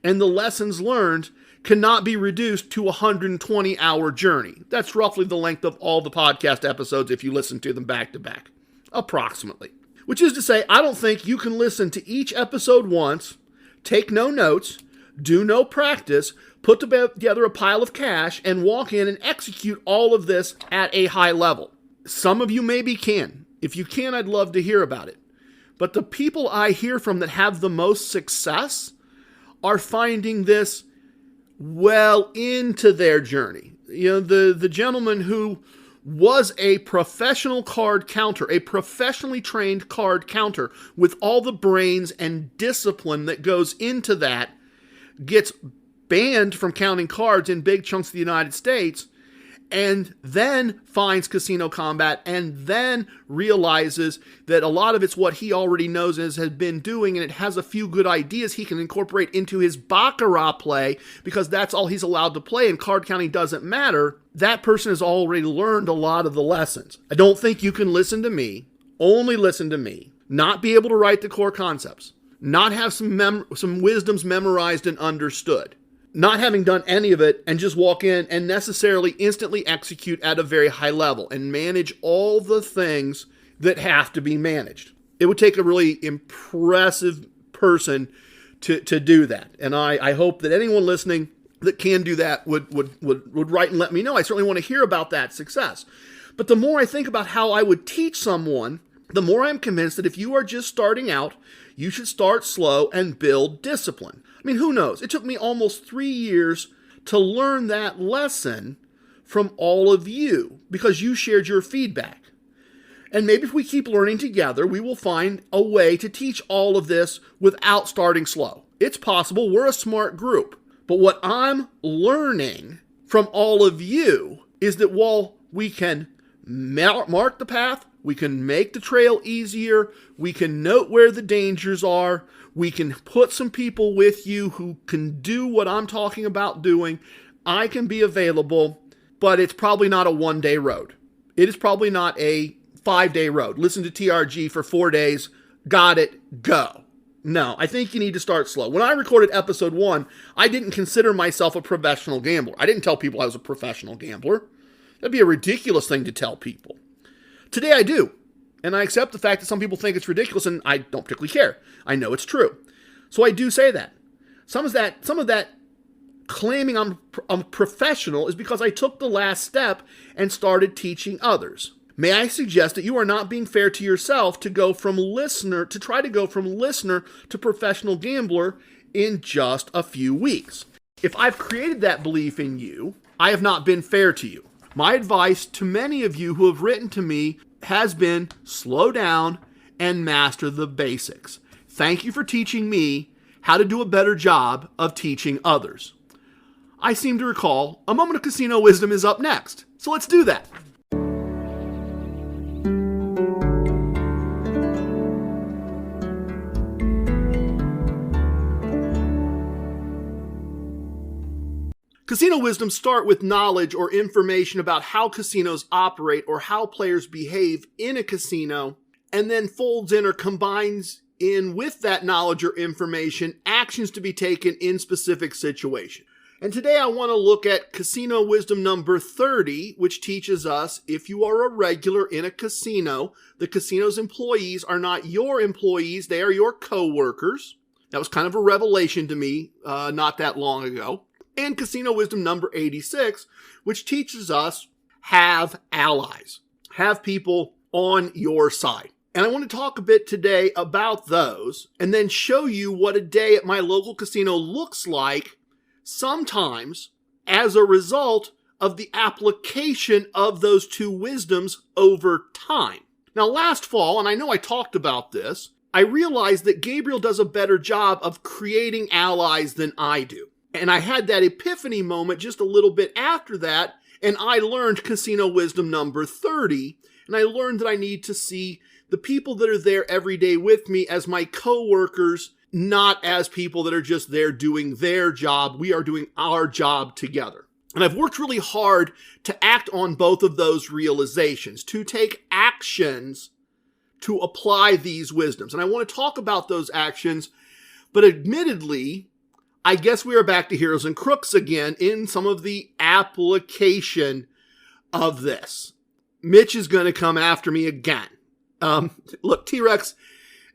and the lessons learned cannot be reduced to a 120-hour journey. That's roughly the length of all the podcast episodes if you listen to them back to back, approximately. Which is to say, I don't think you can listen to each episode once, take no notes, do no practice, put together a pile of cash, and walk in and execute all of this at a high level. Some of you maybe can. If you can, I'd love to hear about it. But the people I hear from that have the most success are finding this well into their journey. You know, the gentleman who was a professional card counter, a professionally trained card counter with all the brains and discipline that goes into that, gets banned from counting cards in big chunks of the United States, and then finds Casino Kombat, and then realizes that a lot of it's what he already knows and has been doing, and it has a few good ideas he can incorporate into his Baccarat play, because that's all he's allowed to play, and card counting doesn't matter. That person has already learned a lot of the lessons. I don't think you can listen to me, only listen to me, not be able to write the core concepts, not have some wisdoms memorized and understood, not having done any of it, and just walk in and necessarily instantly execute at a very high level and manage all the things that have to be managed. It would take a really impressive person to do that. And I hope that anyone listening that can do that would write and let me know. I certainly want to hear about that success. But the more I think about how I would teach someone, the more I'm convinced that if you are just starting out, you should start slow and build discipline. I mean, who knows? It took me almost 3 years to learn that lesson from all of you because you shared your feedback. And maybe if we keep learning together, we will find a way to teach all of this without starting slow. It's possible. We're a smart group. But what I'm learning from all of you is that while we can mark the path, we can make the trail easier, we can note where the dangers are, we can put some people with you who can do what I'm talking about doing, I can be available, but it's probably not a one-day road. It is probably not a 5-day road. Listen to TRG for 4 days, got it, go. No, I think you need to start slow. When I recorded episode 1, I didn't consider myself a professional gambler. I didn't tell people I was a professional gambler. That'd be a ridiculous thing to tell people. Today I do. And I accept the fact that some people think it's ridiculous, and I don't particularly care. I know it's true. So I do say that. Some of that claiming I'm a professional is because I took the last step and started teaching others. May I suggest that you are not being fair to yourself to try to go from listener to professional gambler in just a few weeks. If I've created that belief in you, I have not been fair to you. My advice to many of you who have written to me has been slow down and master the basics. Thank you for teaching me how to do a better job of teaching others. I seem to recall a moment of casino wisdom is up next, so let's do that. Casino wisdoms start with knowledge or information about how casinos operate or how players behave in a casino, and then folds in or combines in with that knowledge or information actions to be taken in specific situations. And today I want to look at casino wisdom number 30, which teaches us if you are a regular in a casino, the casino's employees are not your employees, they are your co-workers. That was kind of a revelation to me not that long ago. And casino wisdom number 86, which teaches us have allies, have people on your side. And I want to talk a bit today about those and then show you what a day at my local casino looks like sometimes as a result of the application of those two wisdoms over time. Now, last fall, and I know I talked about this, I realized that Gabriel does a better job of creating allies than I do. And I had that epiphany moment just a little bit after that, and I learned casino wisdom number 30, and I learned that I need to see the people that are there every day with me as my co-workers, not as people that are just there doing their job. We are doing our job together. And I've worked really hard to act on both of those realizations, to take actions to apply these wisdoms. And I want to talk about those actions, but admittedly, I guess we are back to heroes and crooks again in some of the application of this. Mitch is going to come after me again. Look, T-Rex,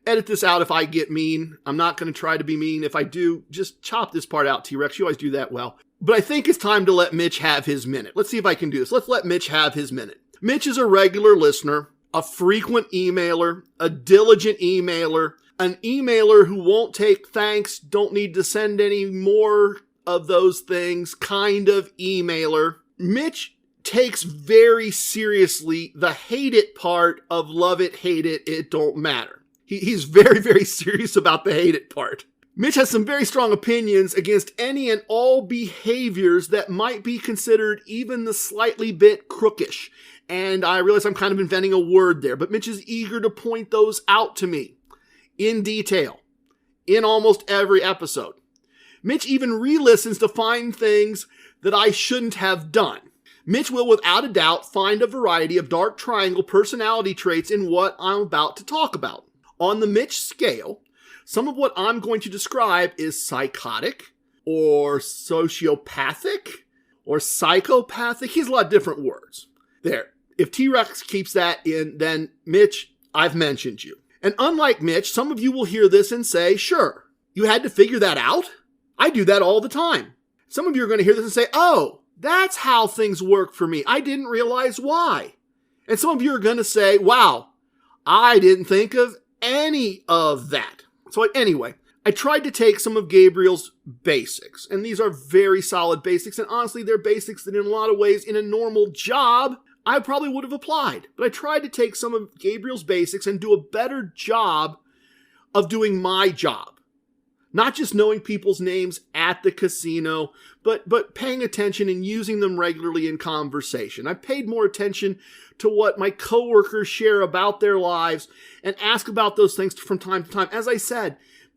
edit this out if I get mean. I'm not going to try to be mean. If I do, just chop this part out, T-Rex. You always do that well. But I think it's time to let Mitch have his minute. Let's see if I can do this. Let's let Mitch have his minute. Mitch is a regular listener, a frequent emailer, a diligent emailer, an emailer who won't take thanks, don't need to send any more of those things kind of emailer. Mitch takes very seriously the hate it part of love it, hate it, it don't matter. He's very, very serious about the hate it part. Mitch has some very strong opinions against any and all behaviors that might be considered even the slightly bit crookish. And I realize I'm kind of inventing a word there, but Mitch is eager to point those out to me in detail in almost every episode. Mitch even re-listens to find things that I shouldn't have done. Mitch will without a doubt find a variety of dark triangle personality traits in what I'm about to talk about. On the Mitch scale, some of what I'm going to describe is psychotic or sociopathic or psychopathic. He has a lot of different words. There. If T-Rex keeps that in, then Mitch, I've mentioned you. And unlike Mitch, some of you will hear this and say, sure, You had to figure that out? I do that all the time. Some of you are going to hear this and say, oh, that's how things work for me. I didn't realize why. And some of you are going to say, wow, I didn't think of any of that. So anyway, I tried to take some of Gabriel's basics, and these are very solid basics, and honestly, they're basics that in a lot of ways, in a normal job, I probably would have applied. But I tried to take some of Gabriel's basics and do a better job of doing my job. Not just knowing people's names at the casino, but paying attention and using them regularly in conversation. I paid more attention to what my coworkers share about their lives and ask about those things from time to time. As I said,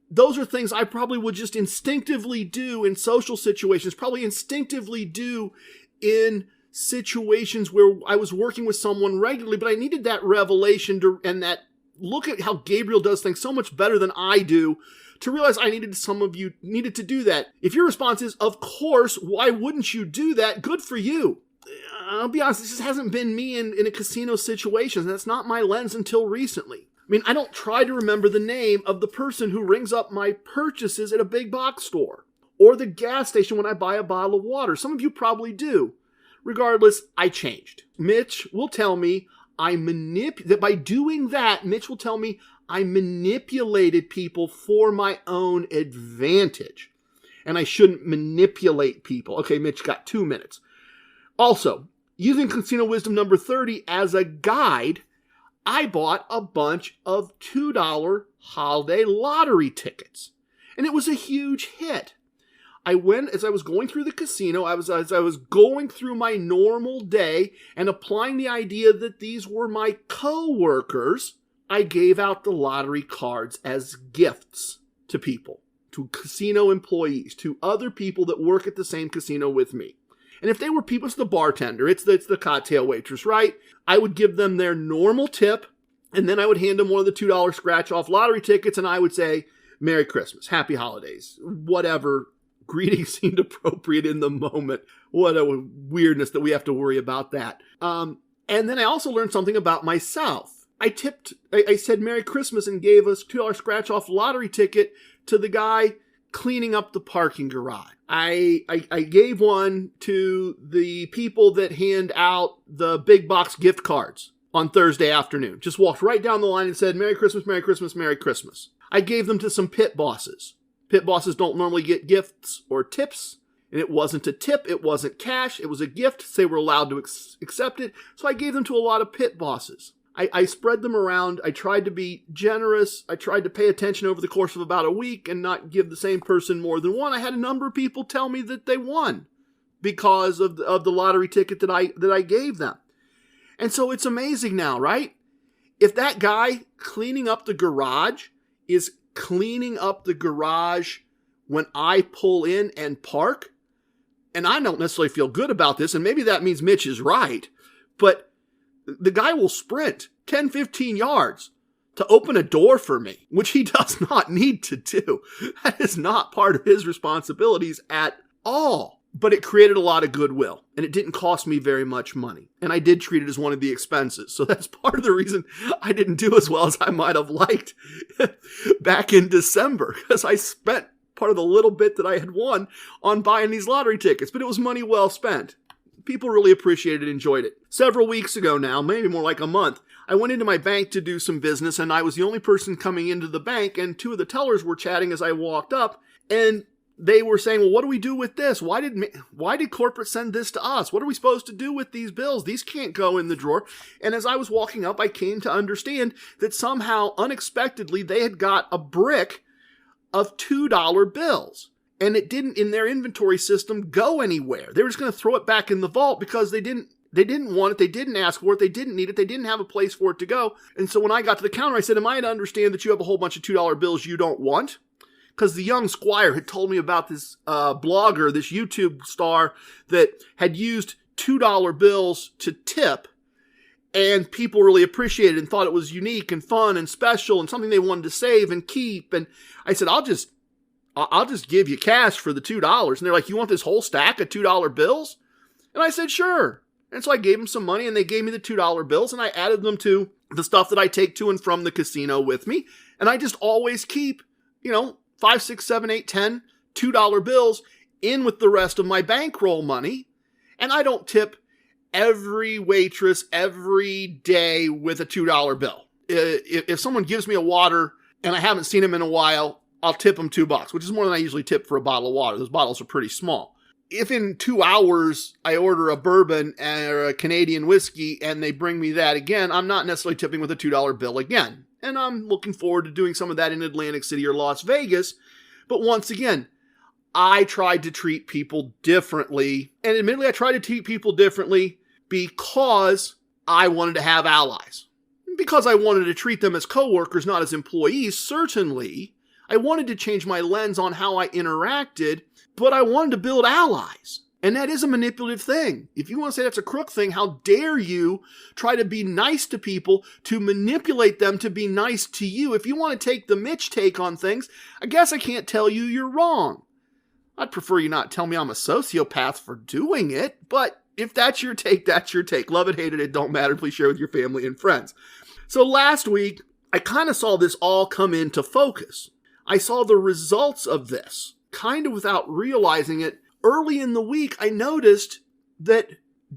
those are things I probably would just instinctively do in social situations, probably instinctively do in situations where I was working with someone regularly, but I needed that revelation and that look at how Gabriel does things so much better than I do to realize some of you needed to do that. If your response is, of course, why wouldn't you do that? Good for you. I'll be honest, this just hasn't been me in a casino situation. That's not my lens until recently. I mean, I don't try to remember the name of the person who rings up my purchases at a big box store or the gas station when I buy a bottle of water. Some of you probably do. Regardless, I changed. Mitch will tell me that by doing that, Mitch will tell me I manipulated people for my own advantage. And I shouldn't manipulate people. Okay, Mitch got 2 minutes. Also, using Casino Wisdom number 30 as a guide, I bought a bunch of $2 holiday lottery tickets. And it was a huge hit. As I was going through the casino, as I was going through my normal day and applying the idea that these were my co-workers, I gave out the lottery cards as gifts to people, to casino employees, to other people that work at the same casino with me. And if they were people, it's the bartender, it's the cocktail waitress, right? I would give them their normal tip, and then I would hand them one of the $2 scratch-off lottery tickets, and I would say, Merry Christmas, Happy Holidays, whatever greeting seemed appropriate in the moment. What a weirdness that we have to worry about that. And then I also learned something about myself. I said Merry Christmas and gave a $2 scratch-off lottery ticket to the guy cleaning up the parking garage. I gave one to the people that hand out the big box gift cards on Thursday afternoon. Just walked right down the line and said, Merry Christmas, Merry Christmas, Merry Christmas. I gave them to some pit bosses. Pit bosses don't normally get gifts or tips, and it wasn't a tip, it wasn't cash, it was a gift, so they were allowed to accept it, so I gave them to a lot of pit bosses. I spread them around, I tried to be generous, I tried to pay attention over the course of about a week and not give the same person more than one. I had a number of people tell me that they won because of the lottery ticket that I gave them. And so it's amazing now, right? If that guy cleaning up the garage is cleaning up the garage when I pull in and park, and I don't necessarily feel good about this, and maybe that means Mitch is right, but the guy will sprint 10, 15 yards to open a door for me, which he does not need to do. That is not part of his responsibilities at all. But it created a lot of goodwill, and it didn't cost me very much money. And I did treat it as one of the expenses. So that's part of the reason I didn't do as well as I might have liked back in December, because I spent part of the little bit that I had won on buying these lottery tickets. But it was money well spent. People really appreciated it, enjoyed it. Several weeks ago now, maybe more like a month, I went into my bank to do some business, and I was the only person coming into the bank, and two of the tellers were chatting as I walked up, and they were saying, well, what do we do with this? Why did corporate send this to us? What are we supposed to do with these bills? These can't go in the drawer. And as I was walking up, I came to understand that somehow, unexpectedly, they had got a brick of $2 bills. And it didn't, in their inventory system, go anywhere. They were just going to throw it back in the vault because they didn't want it, they didn't ask for it, they didn't need it, they didn't have a place for it to go. And so when I got to the counter, I said, am I to understand that you have a whole bunch of $2 bills you don't want? Because the young squire had told me about this blogger, this YouTube star that had used $2 bills to tip, and people really appreciated it and thought it was unique and fun and special and something they wanted to save and keep. And I said, I'll just give you cash for the $2. And they're like, you want this whole stack of $2 bills? And I said, sure. And so I gave them some money, and they gave me the $2 bills, and I added them to the stuff that I take to and from the casino with me. And I just always keep, 5, 6, 7, 8, 10 $2 bills in with the rest of my bankroll money. And I don't tip every waitress every day with a $2 bill. If someone gives me a water and I haven't seen them in a while, I'll tip them $2, which is more than I usually tip for a bottle of water. Those bottles are pretty small. If in 2 hours I order a bourbon or a Canadian whiskey and they bring me that again, I'm not necessarily tipping with a $2 bill again. And I'm looking forward to doing some of that in Atlantic City or Las Vegas. But once again, I tried to treat people differently. And admittedly, I tried to treat people differently because I wanted to have allies. Because I wanted to treat them as coworkers, not as employees, certainly. I wanted to change my lens on how I interacted, but I wanted to build allies. And that is a manipulative thing. If you want to say that's a crook thing, how dare you try to be nice to people, to manipulate them to be nice to you? If you want to take the Mitch take on things, I guess I can't tell you you're wrong. I'd prefer you not tell me I'm a sociopath for doing it, but if that's your take, that's your take. Love it, hate it, it don't matter. Please share with your family and friends. So last week, I kind of saw this all come into focus. I saw the results of this, kind of without realizing it. Early in the week, I noticed that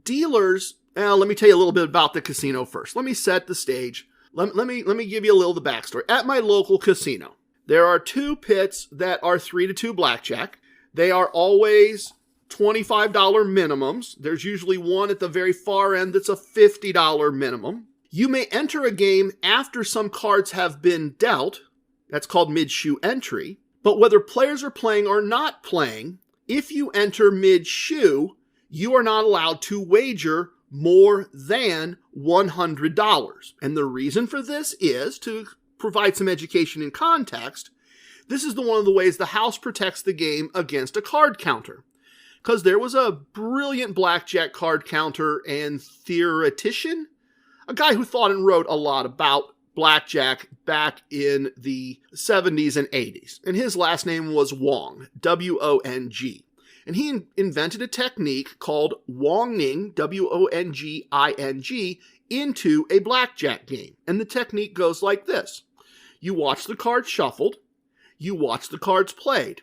dealers, let me tell you a little bit about the casino first. Let me set the stage. Let me give you a little of the backstory. At my local casino, there are 2 pits that are 3-2 blackjack. They are always $25 minimums. There's usually one at the very far end that's a $50 minimum. You may enter a game after some cards have been dealt. That's called mid-shoe entry. But whether players are playing or not playing, if you enter mid-shoe, you are not allowed to wager more than $100. And the reason for this is to provide some education and context. This is one of the ways the house protects the game against a card counter. Because there was a brilliant blackjack card counter and theoretician, a guy who thought and wrote a lot about blackjack back in the 70s and 80s. And his last name was Wong, W-O-N-G. And he invented a technique called Wonging, W-O-N-G-I-N-G, into a blackjack game. And the technique goes like this. You watch the cards shuffled. You watch the cards played.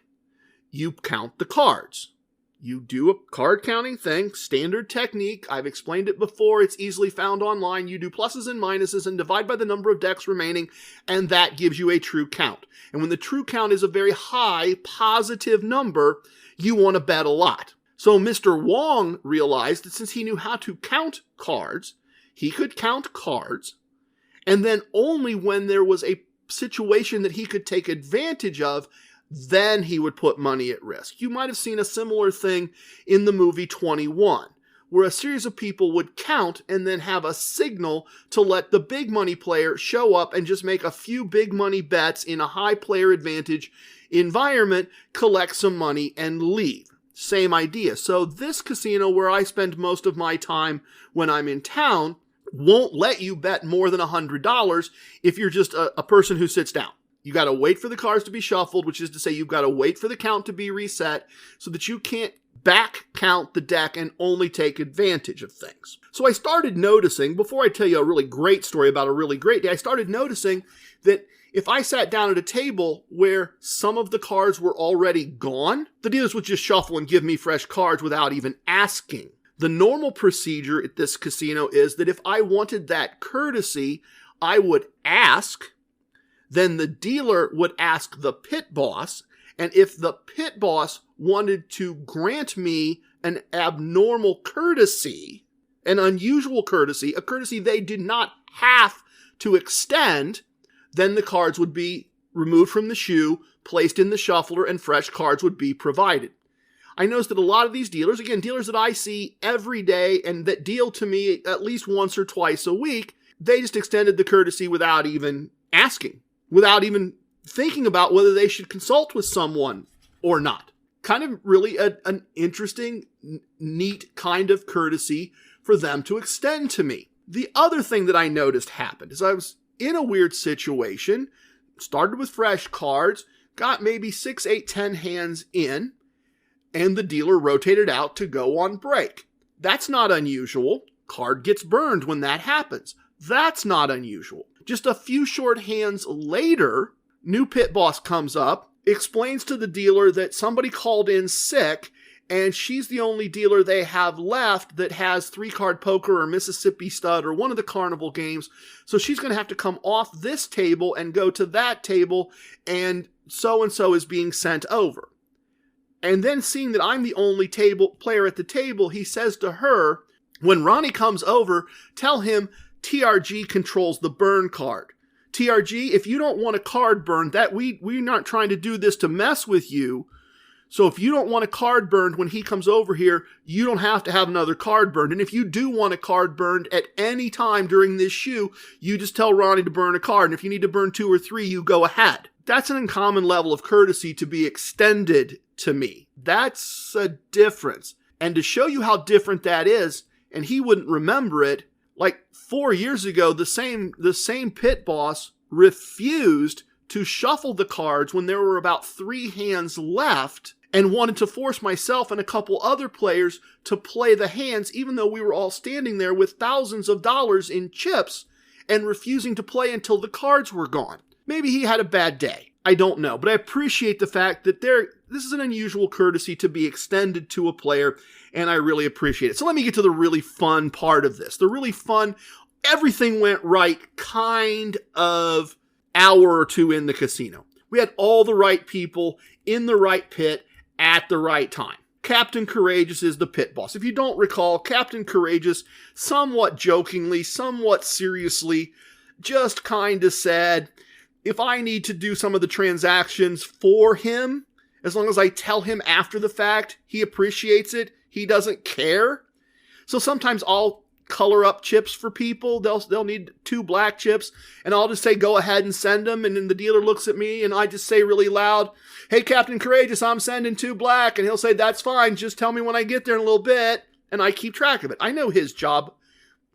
You count the cards. You do a card counting thing, standard technique. I've explained it before. It's easily found online. You do pluses and minuses and divide by the number of decks remaining, and that gives you a true count. And when the true count is a very high, positive number, you want to bet a lot. So Mr. Wong realized that since he knew how to count cards, he could count cards, and then only when there was a situation that he could take advantage of, then he would put money at risk. You might have seen a similar thing in the movie 21, where a series of people would count and then have a signal to let the big money player show up and just make a few big money bets in a high player advantage environment, collect some money, and leave. Same idea. So this casino, where I spend most of my time when I'm in town, won't let you bet more than $100 if you're just a person who sits down. You got to wait for the cards to be shuffled, which is to say you've got to wait for the count to be reset so that you can't back count the deck and only take advantage of things. So I started noticing, before I tell you a really great story about a really great day, I started noticing that if I sat down at a table where some of the cards were already gone, the dealers would just shuffle and give me fresh cards without even asking. The normal procedure at this casino is that if I wanted that courtesy, I would ask. Then the dealer would ask the pit boss, and if the pit boss wanted to grant me an abnormal courtesy, an unusual courtesy, a courtesy they did not have to extend, then the cards would be removed from the shoe, placed in the shuffler, and fresh cards would be provided. I noticed that a lot of these dealers, again, dealers that I see every day and that deal to me at least once or twice a week, they just extended the courtesy without even asking, without even thinking about whether they should consult with someone or not. Kind of really an interesting, neat kind of courtesy for them to extend to me. The other thing that I noticed happened is I was in a weird situation, started with fresh cards, got maybe 6, 8, 10 hands in, and the dealer rotated out to go on break. That's not unusual. Card gets burned when that happens. That's not unusual. Just a few short hands later, new pit boss comes up, explains to the dealer that somebody called in sick and she's the only dealer they have left that has 3-card poker or Mississippi Stud or one of the carnival games. So she's going to have to come off this table and go to that table, and so is being sent over. And then seeing that I'm the only player at the table, he says to her, when Ronnie comes over, tell him TRG controls the burn card. TRG, if you don't want a card burned, that we're not trying to do this to mess with you. So if you don't want a card burned when he comes over here, you don't have to have another card burned. And if you do want a card burned at any time during this shoe, you just tell Ronnie to burn a card. And if you need to burn 2 or 3, you go ahead. That's an uncommon level of courtesy to be extended to me. That's a difference. And to show you how different that is, and he wouldn't remember it, like 4 years ago, the same pit boss refused to shuffle the cards when there were about 3 hands left, and wanted to force myself and a couple other players to play the hands, even though we were all standing there with thousands of dollars in chips and refusing to play until the cards were gone. Maybe he had a bad day. I don't know, but I appreciate the fact that this is an unusual courtesy to be extended to a player, and I really appreciate it. So let me get to the really fun part of this. The really fun, everything went right kind of hour or 2 in the casino. We had all the right people in the right pit at the right time. Captain Courageous is the pit boss. If you don't recall, Captain Courageous, somewhat jokingly, somewhat seriously, just kind of said, if I need to do some of the transactions for him, as long as I tell him after the fact, he appreciates it, he doesn't care. So sometimes I'll color up chips for people. They'll need 2 black chips, and I'll just say, go ahead and send them. And then the dealer looks at me, and I just say really loud, hey, Captain Courageous, I'm sending 2 black. And he'll say, that's fine. Just tell me when I get there in a little bit. And I keep track of it. I know his job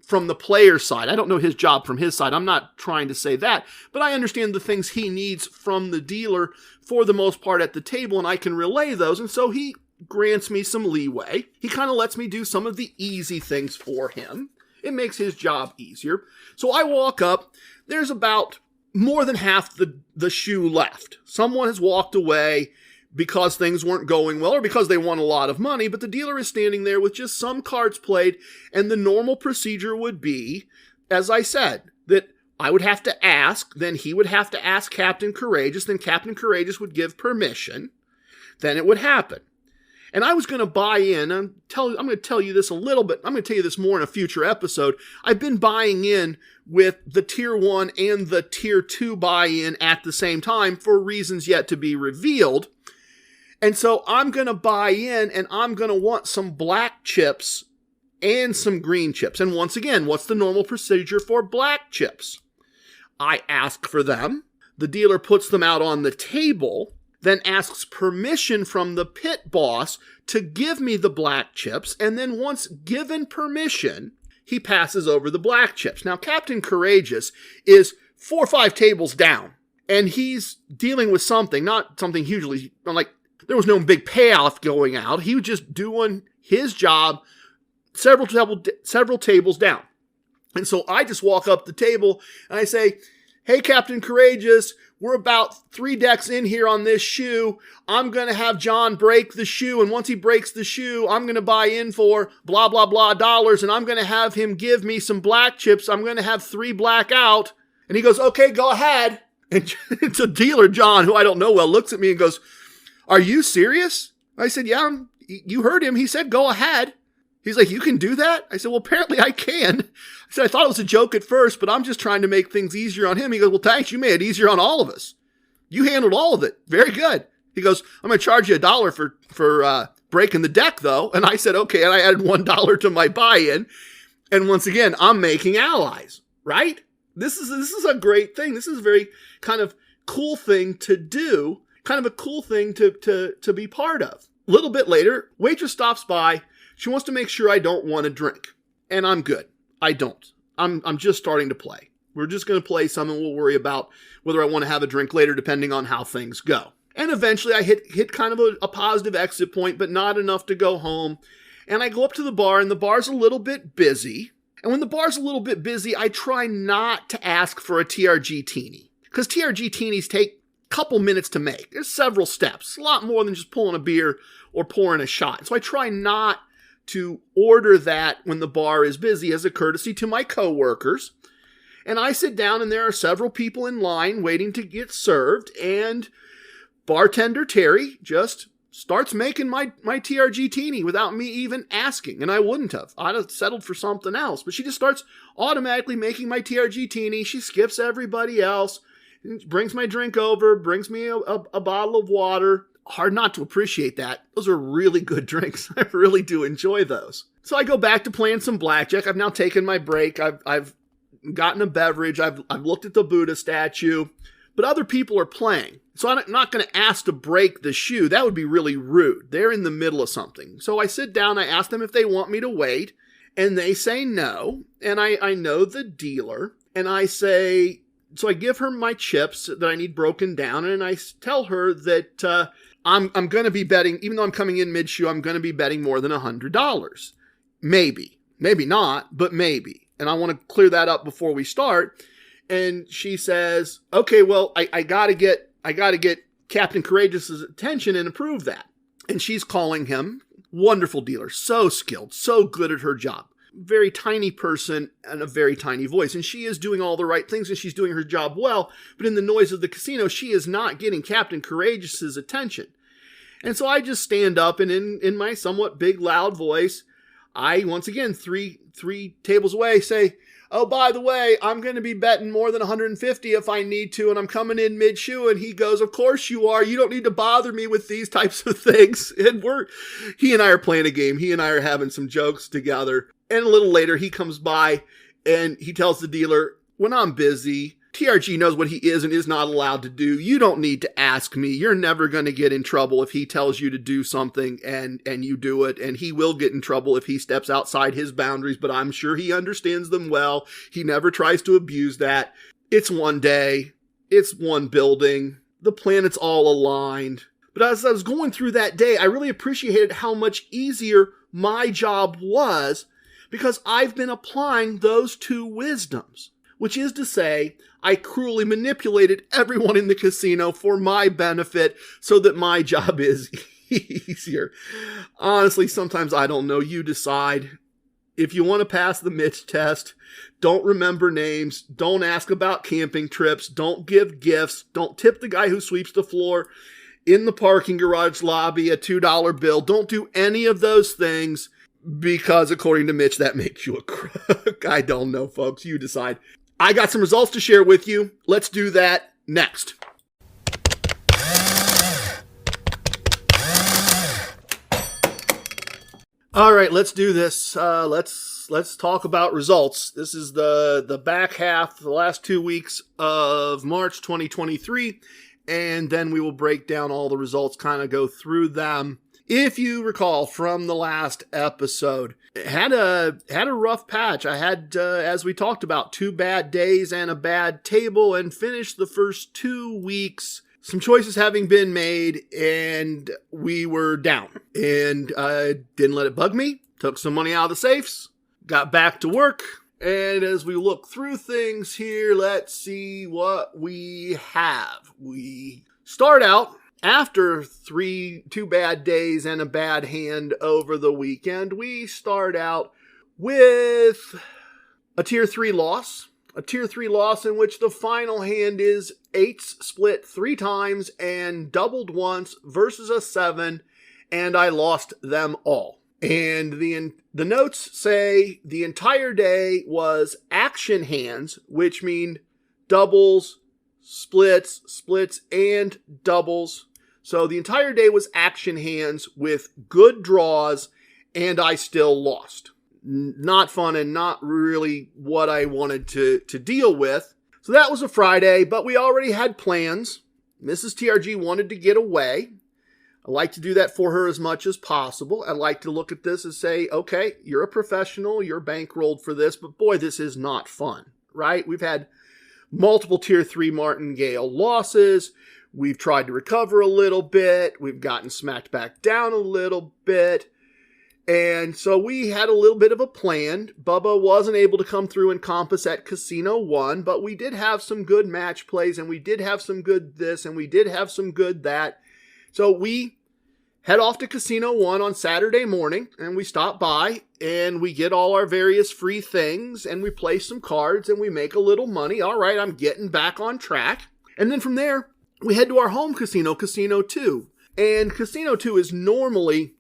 from the player side. I don't know his job from his side. I'm not trying to say that, but I understand the things he needs from the dealer for the most part at the table, and I can relay those. And so he grants me some leeway. He kind of lets me do some of the easy things for him. It makes his job easier. So I walk up. There's about more than half the shoe left. Someone has walked away because things weren't going well or because they won a lot of money, but the dealer is standing there with just some cards played, and the normal procedure would be, as I said, that I would have to ask, then he would have to ask Captain Courageous, then Captain Courageous would give permission, then it would happen. And I was going to buy in. I'm going to tell you this a little bit. I'm going to tell you this more in a future episode. I've been buying in with the Tier 1 and the Tier 2 buy-in at the same time for reasons yet to be revealed. And so I'm going to buy in, and I'm going to want some black chips and some green chips. And once again, what's the normal procedure for black chips? I ask for them. The dealer puts them out on the table, then asks permission from the pit boss to give me the black chips, and then once given permission, he passes over the black chips. Now, Captain Courageous is 4 or 5 tables down, and he's dealing with something, not something hugely, like, there was no big payoff going out. He was just doing his job several tables down. And so I just walk up the table, and I say, hey, Captain Courageous, we're about 3 decks in here on this shoe. I'm going to have John break the shoe, and once he breaks the shoe, I'm going to buy in for blah, blah, blah dollars, and I'm going to have him give me some black chips. I'm going to have 3 black out. And he goes, okay, go ahead. And it's a dealer, John, who I don't know well, looks at me and goes, are you serious? I said, yeah, you heard him. He said, go ahead. He's like, you can do that? I said, well, apparently I can. I said, I thought it was a joke at first, but I'm just trying to make things easier on him. He goes, well, thanks. You made it easier on all of us. You handled all of it. Very good. He goes, I'm going to charge you $1 for breaking the deck, though. And I said, okay. And I added $1 to my buy-in. And once again, I'm making allies, right? This is a great thing. This is a very kind of cool thing to do, kind of a cool thing to be part of. A little bit later, waitress stops by. She wants to make sure I don't want a drink. And I'm good. I don't. I'm just starting to play. We're just going to play some, and we'll worry about whether I want to have a drink later depending on how things go. And eventually I hit kind of a positive exit point, but not enough to go home. And I go up to the bar, and the bar's a little bit busy. And when the bar's a little bit busy, I try not to ask for a TRG teeny. Because TRG teenies take couple minutes to make. There's several steps, a lot more than just pulling a beer or pouring a shot. So I try not to order that when the bar is busy as a courtesy to my coworkers. And I sit down and there are several people in line waiting to get served, and bartender Terry just starts making my TRG teeny without me even asking. And I wouldn't have. I'd have settled for something else. But she just starts automatically making my TRG teeny. She skips everybody else, brings my drink over, brings me a bottle of water. Hard not to appreciate that. Those are really good drinks. I really do enjoy those. So I go back to playing some blackjack. I've now taken my break. I've gotten a beverage. I've looked at the Buddha statue. But other people are playing. So I'm not going to ask to break the shoe. That would be really rude. They're in the middle of something. So I sit down, I ask them if they want me to wait, and they say no. And I know the dealer, and I say, so I give her my chips that I need broken down, and I tell her that I'm going to be betting, even though I'm coming in mid-shoe, I'm going to be betting more than $100. Maybe. Maybe not, but maybe. And I want to clear that up before we start. And she says, okay, well, I gotta get Captain Courageous's attention and approve that. And she's calling him. Wonderful dealer, so skilled, so good at her job. Very tiny person and a very tiny voice. And she is doing all the right things and she's doing her job well. But in the noise of the casino, she is not getting Captain Courageous's attention. And so I just stand up and in my somewhat big, loud voice, I, once again, three tables away, say, oh, by the way, I'm going to be betting more than 150 if I need to, and I'm coming in mid-shoe. And he goes, of course you are. You don't need to bother me with these types of things. And he and I are playing a game. He and I are having some jokes together. And a little later, he comes by and he tells the dealer, when I'm busy, TRG knows what he is and is not allowed to do. You don't need to ask me. You're never going to get in trouble if he tells you to do something and you do it. And he will get in trouble if he steps outside his boundaries, but I'm sure he understands them well. He never tries to abuse that. It's one day. It's one building. The planets all aligned. But as I was going through that day, I really appreciated how much easier my job was because I've been applying those two wisdoms. Which is to say, I cruelly manipulated everyone in the casino for my benefit so that my job is easier. Honestly, sometimes I don't know. You decide. If you want to pass the Mitch test, don't remember names. Don't ask about camping trips. Don't give gifts. Don't tip the guy who sweeps the floor in the parking garage lobby a $2 bill. Don't do any of those things because, according to Mitch, that makes you a crook. I don't know, folks. You decide. I got some results to share with you. Let's do that next. All right, let's do this. Let's talk about results. This is the back half, the last 2 weeks of March 2023, and then we will break down all the results, kind of go through them. If you recall from the last episode, had a rough patch. I had, as we talked about, 2 bad days and a bad table, and finished the first 2 weeks, some choices having been made, and we were down. And didn't let it bug me. Took some money out of the safes, got back to work, and as we look through things here, let's see what we have. We start out. After 2 bad days and a bad hand over the weekend, we start out with a tier 3 loss. A tier 3 loss in which the final hand is 8s split 3 times and doubled once versus a 7, and I lost them all. And the notes say the entire day was action hands, which mean doubles, splits, and doubles. So the entire day was action hands with good draws, and I still lost. Not fun and not really what I wanted to deal with. So that was a Friday, but we already had plans. Mrs. TRG wanted to get away. I like to do that for her as much as possible. I like to look at this and say, okay, you're a professional, you're bankrolled for this, but boy, this is not fun, right? We've had multiple tier 3 martingale losses. We've tried to recover a little bit. We've gotten smacked back down a little bit. And so we had a little bit of a plan. Bubba wasn't able to come through and comp us at Casino 1, but we did have some good match plays, and we did have some good this, and we did have some good that. So we head off to Casino 1 on Saturday morning, and we stop by, and we get all our various free things, and we play some cards, and we make a little money. All right, I'm getting back on track. And then from there, we head to our home casino, Casino 2. And Casino 2 is normally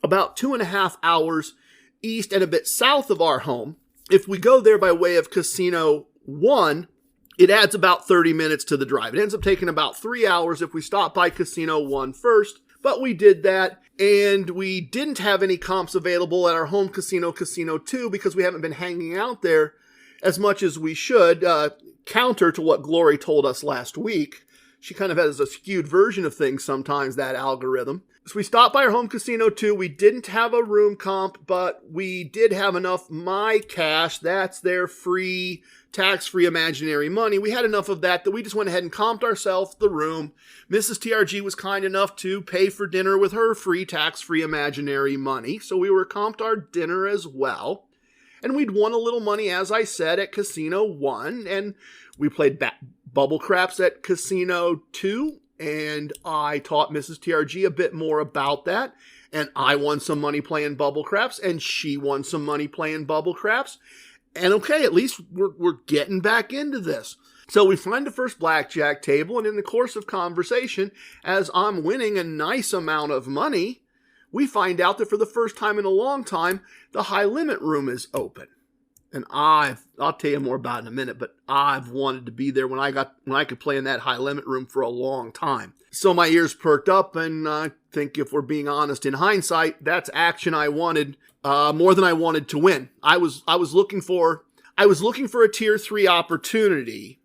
about 2.5 hours east and a bit south of our home. If we go there by way of Casino 1, it adds about 30 minutes to the drive. It ends up taking about 3 hours if we stop by Casino 1 first. But we did that, and we didn't have any comps available at our home casino, Casino 2, because we haven't been hanging out there as much as we should, counter to what Glory told us last week. She kind of has a skewed version of things sometimes, that algorithm. So we stopped by our home Casino 2. We didn't have a room comp, but we did have enough My Cash. That's their free, tax-free imaginary money. We had enough of that we just went ahead and comped ourselves the room. Mrs. TRG was kind enough to pay for dinner with her free, tax-free imaginary money. So we were comped our dinner as well. And we'd won a little money, as I said, at Casino 1. And we played Bubble Craps at Casino 2. And I taught Mrs. TRG a bit more about that. And I won some money playing Bubble Craps. And she won some money playing Bubble Craps. And okay, at least we're getting back into this. So we find the first blackjack table. And in the course of conversation, as I'm winning a nice amount of money, we find out that for the first time in a long time, the high limit room is open. And I'll tell you more about it in a minute, but I've wanted to be there when I could play in that high limit room for a long time. So my ears perked up, and I think if we're being honest in hindsight, that's action I wanted more than I wanted to win. I was looking for a tier 3 opportunity.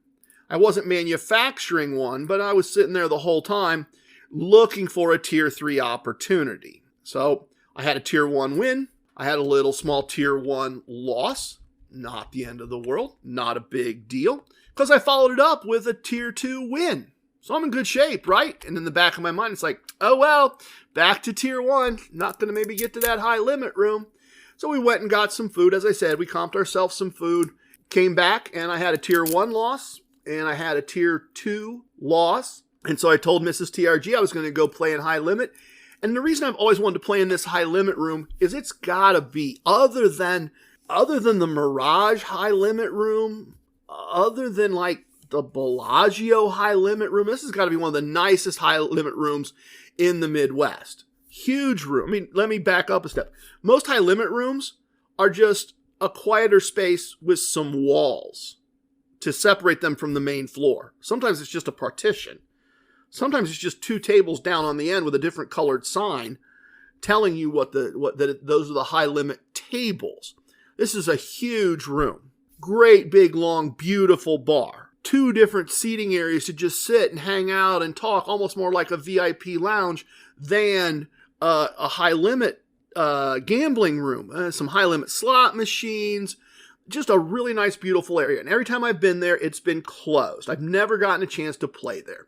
I wasn't manufacturing one, but I was sitting there the whole time looking for a tier 3 opportunity. So I had a tier 1 win. I had a little small tier 1 loss. Not the end of the world. Not a big deal. Because I followed it up with a tier 2 win. So I'm in good shape, right? And in the back of my mind, it's like, oh well, back to tier 1. Not going to maybe get to that high limit room. So we went and got some food. As I said, we comped ourselves some food. Came back, and I had a tier 1 loss. And I had a tier 2 loss. And so I told Mrs. TRG I was going to go play in high limit. And the reason I've always wanted to play in this high limit room is it's got to be, other than the Mirage high limit room, other than like the Bellagio high limit room, this has got to be one of the nicest high limit rooms in the Midwest. Huge room. I mean, let me back up a step. Most high limit rooms are just a quieter space with some walls to separate them from the main floor. Sometimes it's just a partition. Sometimes it's just 2 tables down on the end with a different colored sign telling you that those are the high limit tables. This is a huge room. Great big long beautiful bar. 2 different seating areas to just sit and hang out and talk, almost more like a VIP lounge than a high limit gambling room. Some high limit slot machines. Just a really nice beautiful area. And every time I've been there, it's been closed. I've never gotten a chance to play there.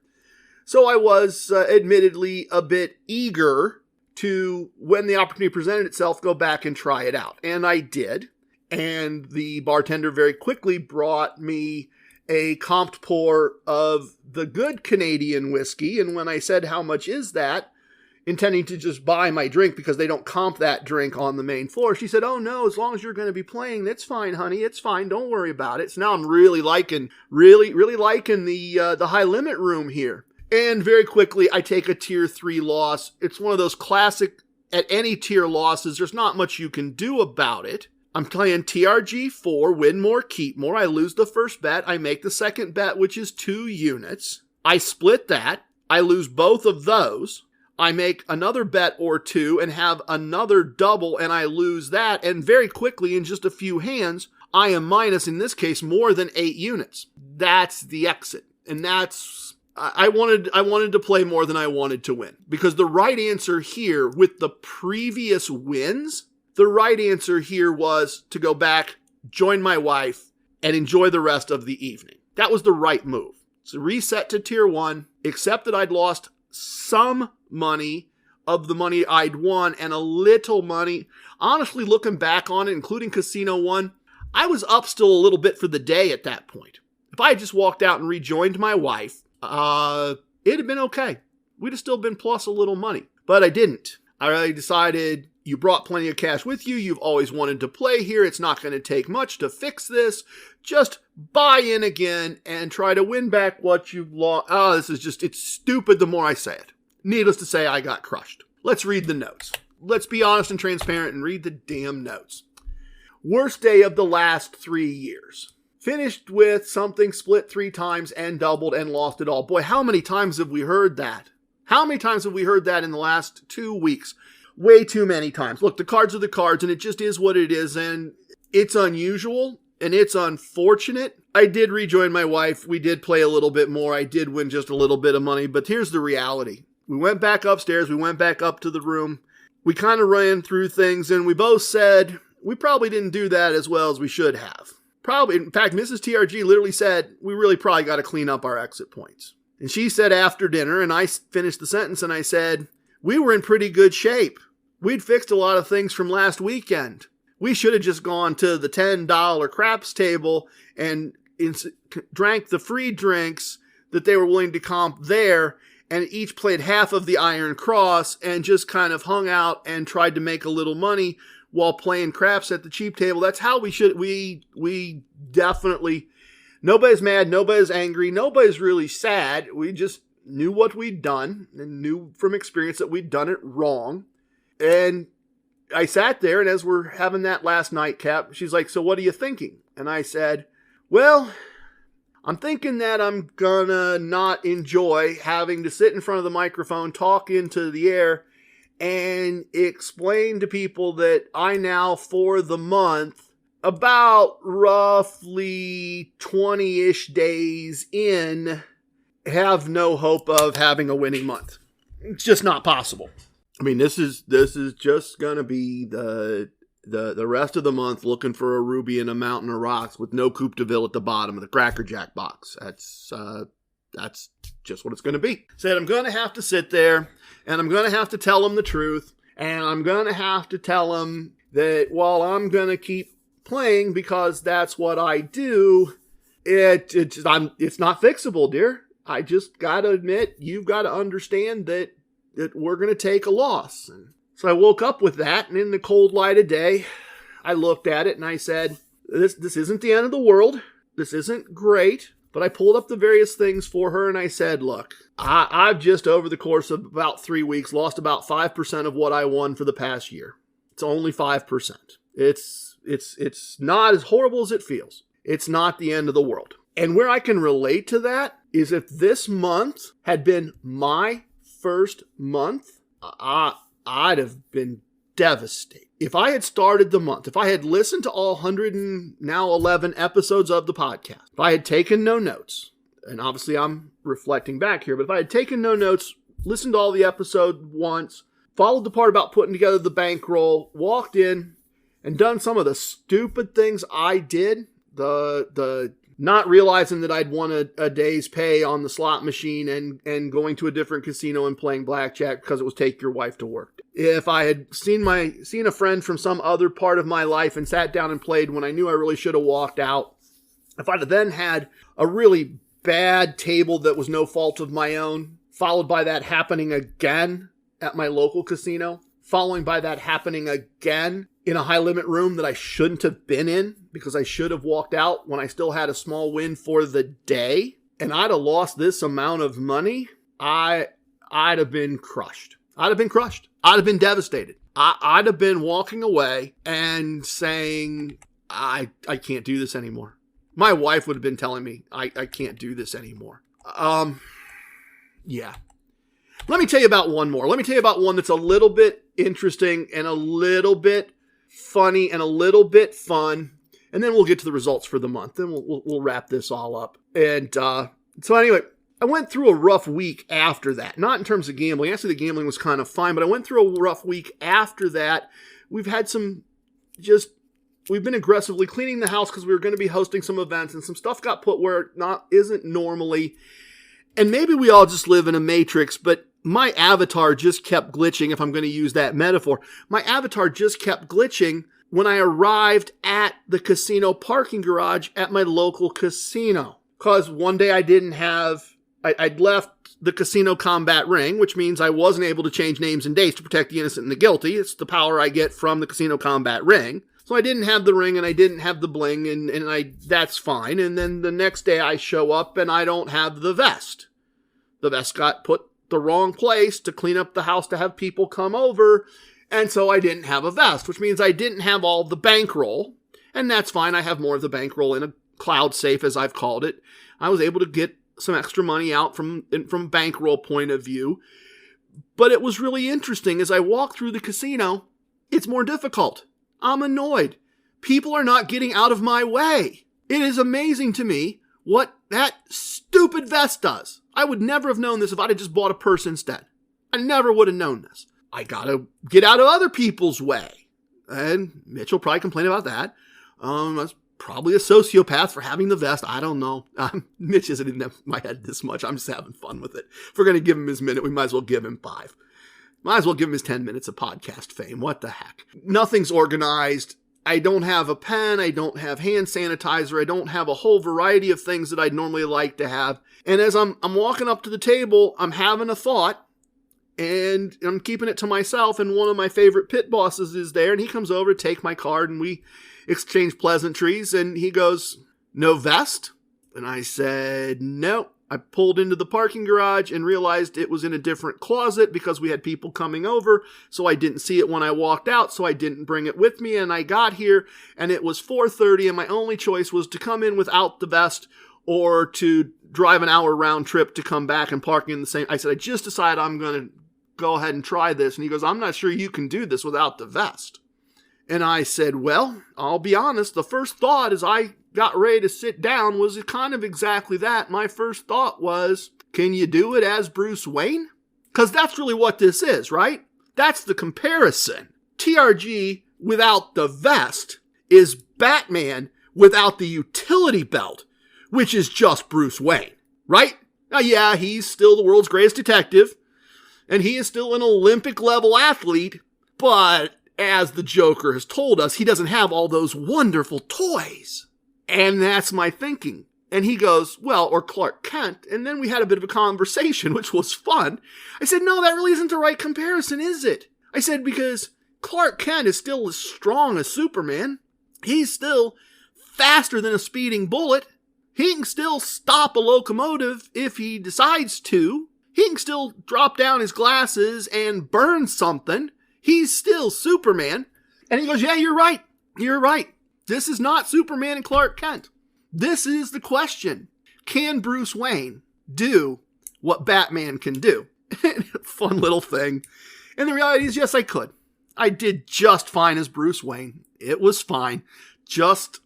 So I was admittedly a bit eager to, when the opportunity presented itself, go back and try it out. And I did. And the bartender very quickly brought me a comped pour of the good Canadian whiskey. And when I said, how much is that, intending to just buy my drink because they don't comp that drink on the main floor, she said, oh no, as long as you're going to be playing, that's fine, honey. It's fine. Don't worry about it. So now I'm really liking the high limit room here. And very quickly, I take a tier 3 loss. It's one of those classic, at any tier losses, there's not much you can do about it. I'm playing TRG 4, win more, keep more. I lose the first bet. I make the second bet, which is 2 units. I split that. I lose both of those. I make another bet or 2 and have another double, and I lose that. And very quickly, in just a few hands, I am minus, in this case, more than 8 units. That's the exit. And that's... I wanted to play more than I wanted to win. Because the right answer here, with the previous wins, the right answer here was to go back, join my wife, and enjoy the rest of the evening. That was the right move. So reset to tier 1, accept that I'd lost some money of the money I'd won and a little money. Honestly, looking back on it, including Casino 1, I was up still a little bit for the day at that point. If I had just walked out and rejoined my wife, it'd have been okay. We'd have still been plus a little money. But I didn't. I decided, you brought plenty of cash with you. You've always wanted to play here. It's not going to take much to fix this. Just buy in again and try to win back what you've lost. Oh, it's stupid the more I say it. Needless to say, I got crushed. Let's read the notes. Let's be honest and transparent and read the damn notes. Worst day of the last 3 years. Finished with something split 3 times and doubled and lost it all. Boy, how many times have we heard that? How many times have we heard that in the last 2 weeks? Way too many times. Look, the cards are the cards, and it just is what it is, and it's unusual, and it's unfortunate. I did rejoin my wife. We did play a little bit more. I did win just a little bit of money, but here's the reality. We went back upstairs. We went back up to the room. We kind of ran through things, and we both said we probably didn't do that as well as we should have. Probably, in fact, Mrs. TRG literally said, we really probably got to clean up our exit points. And she said after dinner, and I finished the sentence, and I said, we were in pretty good shape. We'd fixed a lot of things from last weekend. We should have just gone to the $10 craps table and drank the free drinks that they were willing to comp there, and each played half of the Iron Cross and just kind of hung out and tried to make a little money while playing craps at the cheap table. That's how we should. We definitely, nobody's mad, nobody's angry, nobody's really sad. We just knew what we'd done and knew from experience that we'd done it wrong. And I sat there, and as we're having that last nightcap, she's like, so what are you thinking? And I said, well, I'm thinking that I'm gonna not enjoy having to sit in front of the microphone, talk into the air, and explain to people that I now, for the month, about roughly 20-ish days in, have no hope of having a winning month. It's just not possible. I mean, this is just gonna be the rest of the month looking for a ruby in a mountain of rocks with no Coupe de Ville at the bottom of the Cracker Jack box. That's just what it's gonna be. Said I'm gonna have to sit there and I'm gonna have to tell them the truth, and I'm gonna have to tell them that while I'm gonna keep playing because that's what I do, it's not fixable, dear. I just gotta admit, you've got to understand that we're going to take a loss. And so I woke up with that, and in the cold light of day, I looked at it and I said, this isn't the end of the world. This isn't great. But I pulled up the various things for her and I said, look, I've just over the course of about 3 weeks lost about 5% of what I won for the past year. It's only 5%. It's not as horrible as it feels. It's not the end of the world. And where I can relate to that is if this month had been my first month, I'd have been devastated. If I had started the month, if I had listened to all 111 episodes of the podcast, if I had taken no notes, and obviously I'm reflecting back here, but if I had taken no notes, listened to all the episode once, followed the part about putting together the bankroll, walked in and done some of the stupid things I did, the not realizing that I'd won a day's pay on the slot machine and going to a different casino and playing blackjack because it was take your wife to work. If I had seen a friend from some other part of my life and sat down and played when I knew I really should have walked out, if I'd have then had a really bad table that was no fault of my own, followed by that happening again at my local casino, following by that happening again in a high-limit room that I shouldn't have been in because I should have walked out when I still had a small win for the day, and I'd have lost this amount of money, I'd have been crushed. I'd have been devastated. I'd have been walking away and saying, I can't do this anymore. My wife would have been telling me, I can't do this anymore. Yeah. Let me tell you about one more. Let me tell you about one that's a little bit interesting and a little bit funny and a little bit fun. And then we'll get to the results for the month. Then we'll wrap this all up. And so anyway, I went through a rough week after that. Not in terms of gambling. Actually, the gambling was kind of fine. But I went through a rough week after that. We've been aggressively cleaning the house because we were going to be hosting some events. And some stuff got put where it isn't normally. And maybe we all just live in a matrix, but my avatar just kept glitching, if I'm going to use that metaphor. My avatar just kept glitching when I arrived at the casino parking garage at my local casino. Because one day I'd left the Casino Kombat ring, which means I wasn't able to change names and dates to protect the innocent and the guilty. It's the power I get from the Casino Kombat ring. So I didn't have the ring and I didn't have the bling, and that's fine. And then the next day I show up and I don't have the vest. The vest got put the wrong place to clean up the house to have people come over, and so I didn't have a vest, which means I didn't have all the bankroll, and that's fine. I have more of the bankroll in a cloud safe, as I've called it. I was able to get some extra money out from bankroll point of view, but it was really interesting. As I walk through the casino, it's more difficult. I'm annoyed. People are not getting out of my way. It is amazing to me what that stupid vest does. I would never have known this if I'd have just bought a purse instead. I never would have known this. I gotta get out of other people's way. And Mitch will probably complain about that. That's probably a sociopath for having the vest. I don't know. Mitch isn't in my head this much. I'm just having fun with it. If we're going to give him his minute, we might as well give him 5. Might as well give him his 10 minutes of podcast fame. What the heck? Nothing's organized. I don't have a pen. I don't have hand sanitizer. I don't have a whole variety of things that I'd normally like to have. And as I'm walking up to the table, I'm having a thought, and I'm keeping it to myself, and one of my favorite pit bosses is there, and he comes over to take my card, and we exchange pleasantries, and he goes, "No vest?" And I said, "No." I pulled into the parking garage and realized it was in a different closet because we had people coming over, so I didn't see it when I walked out, so I didn't bring it with me, and I got here, and it was 4:30, and my only choice was to come in without the vest or to drive an hour round trip to come back and park in the same. I said, I just decided I'm going to go ahead and try this, and he goes, "I'm not sure you can do this without the vest." And I said, well, I'll be honest, the first thought as I got ready to sit down was kind of exactly that. My first thought was, can you do it as Bruce Wayne? Because that's really what this is, right? That's the comparison. TRG without the vest is Batman without the utility belt, which is just Bruce Wayne, right? Now, yeah, he's still the world's greatest detective, and he is still an Olympic-level athlete, but as the Joker has told us, he doesn't have all those wonderful toys. And that's my thinking. And he goes, well, or Clark Kent. And then we had a bit of a conversation, which was fun. I said, no, that really isn't the right comparison, is it? I said, because Clark Kent is still as strong as Superman. He's still faster than a speeding bullet. He can still stop a locomotive if he decides to. He can still drop down his glasses and burn something. He's still Superman. And he goes, yeah, you're right. You're right. This is not Superman and Clark Kent. This is the question. Can Bruce Wayne do what Batman can do? Fun little thing. And the reality is, yes, I could. I did just fine as Bruce Wayne. It was fine. Just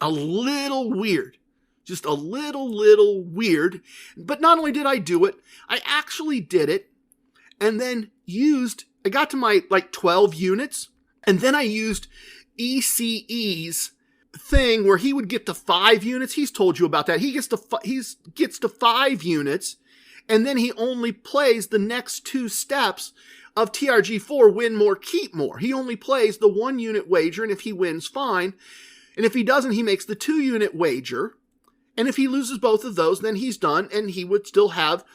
a little weird. Just a little weird. But not only did I do it, I actually did it and then I got to my 12 units, and then I used ECE's thing where he would get to 5 units. He's told you about that. He gets to 5 units, and then he only plays the next 2 steps of TRG4, win more, keep more. He only plays the 1 unit wager, and if he wins, fine. And if he doesn't, he makes the 2 unit wager. And if he loses both of those, then he's done, and he would still have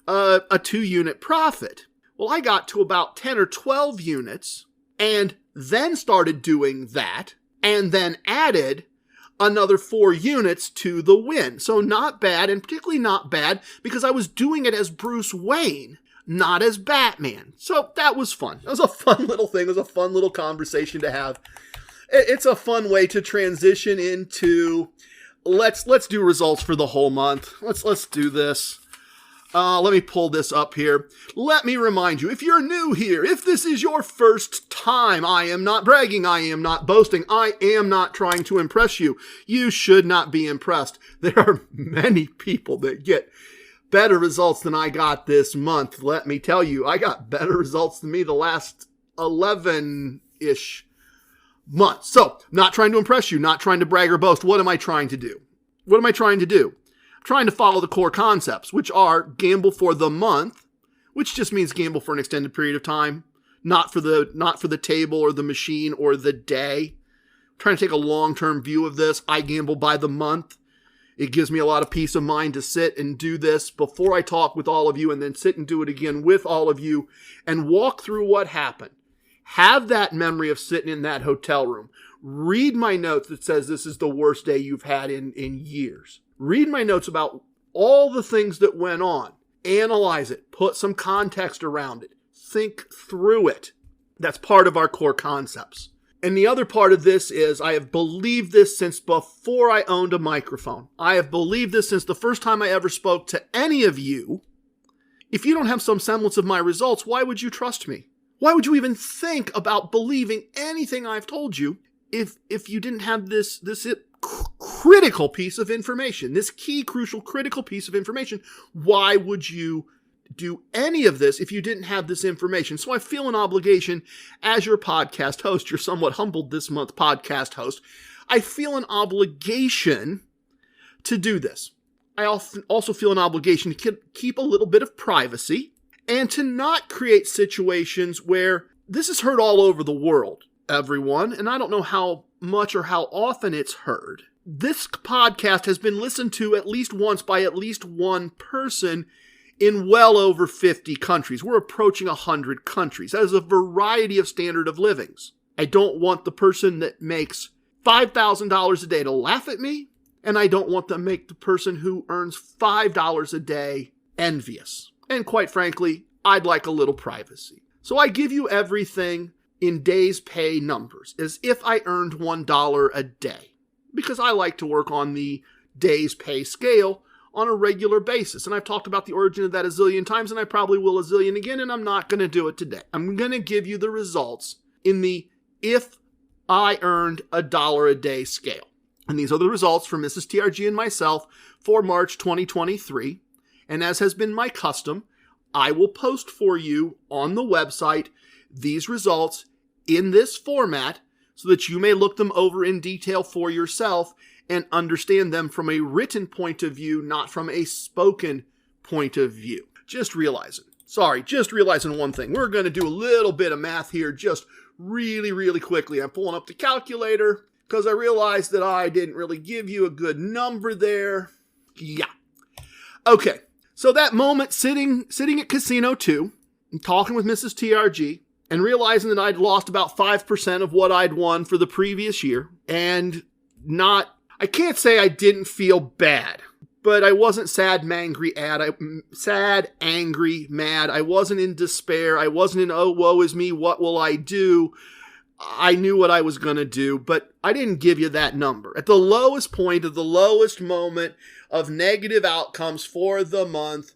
a 2 unit profit. Well, I got to about 10 or 12 units and then started doing that and then added another 4 units to the win. So not bad, and particularly not bad because I was doing it as Bruce Wayne, not as Batman. So that was fun. It was a fun little thing. It was a fun little conversation to have. It's a fun way to transition into let's do results for the whole month. Let's do this. Let me pull this up here. Let me remind you, if you're new here, if this is your first time, I am not bragging, I am not boasting, I am not trying to impress you. You should not be impressed. There are many people that get better results than I got this month. Let me tell you, I got better results than me the last 11-ish months. So, not trying to impress you, not trying to brag or boast. What am I trying to do? Trying to follow the core concepts, which are gamble for the month, which just means gamble for an extended period of time, not for the table or the machine or the day. I'm trying to take a long-term view of this. I gamble by the month. It gives me a lot of peace of mind to sit and do this before I talk with all of you and then sit and do it again with all of you and walk through what happened. Have that memory of sitting in that hotel room. Read my notes that says this is the worst day you've had in years. Read my notes about all the things that went on. Analyze it. Put some context around it. Think through it. That's part of our core concepts. And the other part of this is I have believed this since before I owned a microphone. I have believed this since the first time I ever spoke to any of you. If you don't have some semblance of my results, why would you trust me? Why would you even think about believing anything I've told you if you didn't have this critical piece of information, this key, crucial, critical piece of information? Why would you do any of this if you didn't have this information? So I feel an obligation as your podcast host, your somewhat humbled this month podcast host. I feel an obligation to do this. I also feel an obligation to keep a little bit of privacy and to not create situations where this is heard all over the world, everyone. And I don't know how much or how often it's heard. This podcast has been listened to at least once by at least one person in well over 50 countries. We're approaching 100 countries. That is a variety of standard of livings. I don't want the person that makes $5,000 a day to laugh at me, and I don't want to make the person who earns $5 a day envious. And quite frankly, I'd like a little privacy. So I give you everything in days pay numbers, as if I earned $1 a day, because I like to work on the days pay scale on a regular basis. And I've talked about the origin of that a zillion times, and I probably will a zillion again, and I'm not going to do it today. I'm going to give you the results in the if I earned $1 a day scale. And these are the results for Mrs. TRG and myself for March 2023. And as has been my custom, I will post for you on the website these results in this format so that you may look them over in detail for yourself and understand them from a written point of view, not from a spoken point of view. Just realizing one thing. We're going to do a little bit of math here just really, really quickly. I'm pulling up the calculator because I realized that I didn't really give you a good number there. Yeah. Okay. So that moment sitting at Casino 2 and talking with Mrs. TRG and realizing that I'd lost about 5% of what I'd won for the previous year and I can't say I didn't feel bad, but I wasn't sad, angry, mad. I wasn't in despair. I wasn't in, oh, woe is me, what will I do? I knew what I was going to do, but I didn't give you that number. At the lowest point of the lowest moment of negative outcomes for the month,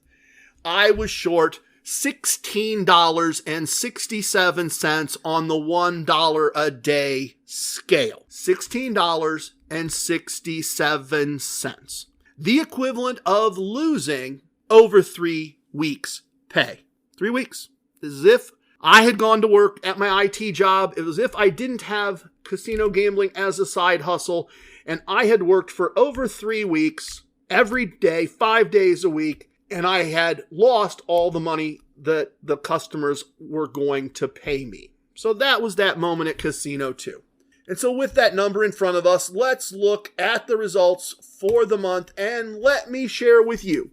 I was short $16.67 on the $1 a day scale. $16.67. The equivalent of losing over 3 weeks' pay. 3 weeks. As if I had gone to work at my IT job. It was as if I didn't have casino gambling as a side hustle, and I had worked for over 3 weeks, every day, 5 days a week, and I had lost all the money that the customers were going to pay me. So that was that moment at Casino 2. And so with that number in front of us, let's look at the results for the month, and let me share with you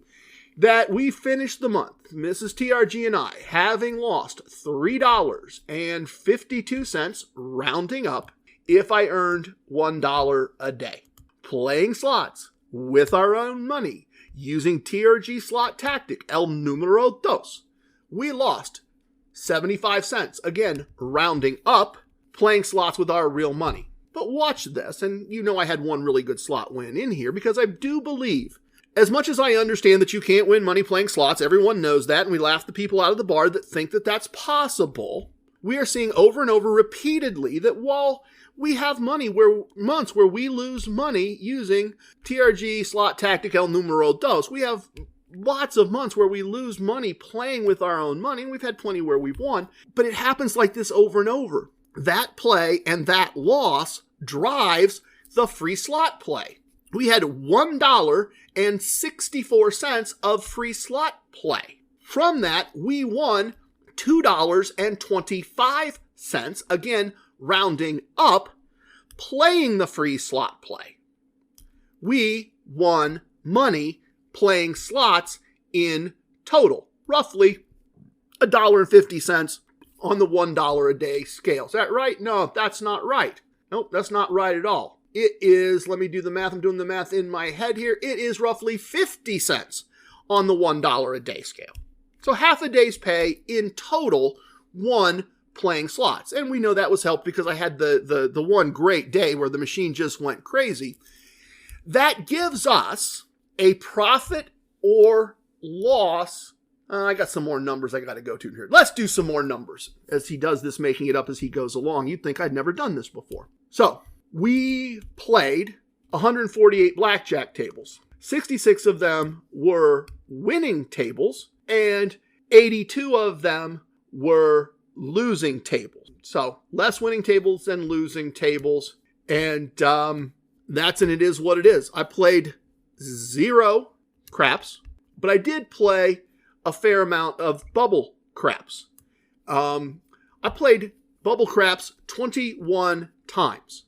that we finished the month, Mrs. TRG and I, having lost $3.52, rounding up, if I earned $1 a day. Playing slots with our own money, using TRG slot tactic, el numero dos, we lost 75 cents. Again, rounding up, playing slots with our real money. But watch this, and you know I had one really good slot win in here because I do believe, as much as I understand that you can't win money playing slots, everyone knows that, and we laugh the people out of the bar that think that that's possible, we are seeing over and over repeatedly that while we have months where we lose money using TRG slot tactic el numero dos, we have lots of months where we lose money playing with our own money, and we've had plenty where we've won, but it happens like this over and over. That play and that loss drives the free slot play. We had $1.64 of free slot play. From that, we won $2.25, again, rounding up, playing the free slot play. We won money playing slots in total, roughly $1.50 on the $1 a day scale. Is that right? No, that's not right. Nope, that's not right at all. It is, let me do the math. I'm doing the math in my head here. It is roughly 50 cents on the $1 a day scale. So half a day's pay in total, won playing slots. And we know that was helped because I had the one great day where the machine just went crazy. That gives us a profit or loss. I got some more numbers I got to go to here. Let's do some more numbers as he does this, making it up as he goes along. You'd think I'd never done this before. So we played 148 blackjack tables. 66 of them were winning tables and 82 of them were losing tables. So less winning tables than losing tables. And that's, and it is what it is. I played 0 craps, but I did play a fair amount of bubble craps. I played bubble craps 21 times.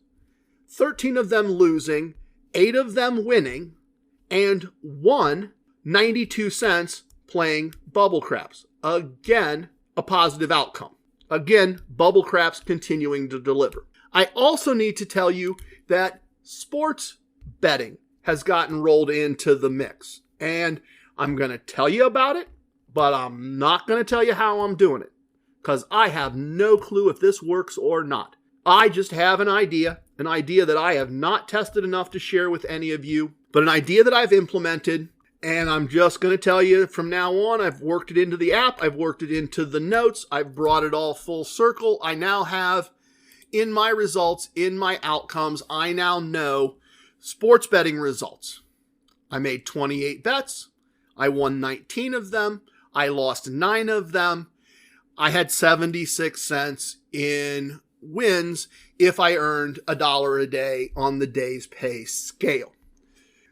13 of them losing, 8 of them winning, and won 92 cents playing bubble craps. Again, a positive outcome. Again, bubble craps continuing to deliver. I also need to tell you that sports betting has gotten rolled into the mix. And I'm going to tell you about it, but I'm not going to tell you how I'm doing it, because I have no clue if this works or not. I just have an idea that I have not tested enough to share with any of you, but an idea that I've implemented, and I'm just going to tell you from now on, I've worked it into the app, I've worked it into the notes, I've brought it all full circle. I now have, in my results, in my outcomes, I now know sports betting results. I made 28 bets. I won 19 of them. I lost 9 of them. I had 76 cents in wins if I earned $1 a day on the day's pay scale.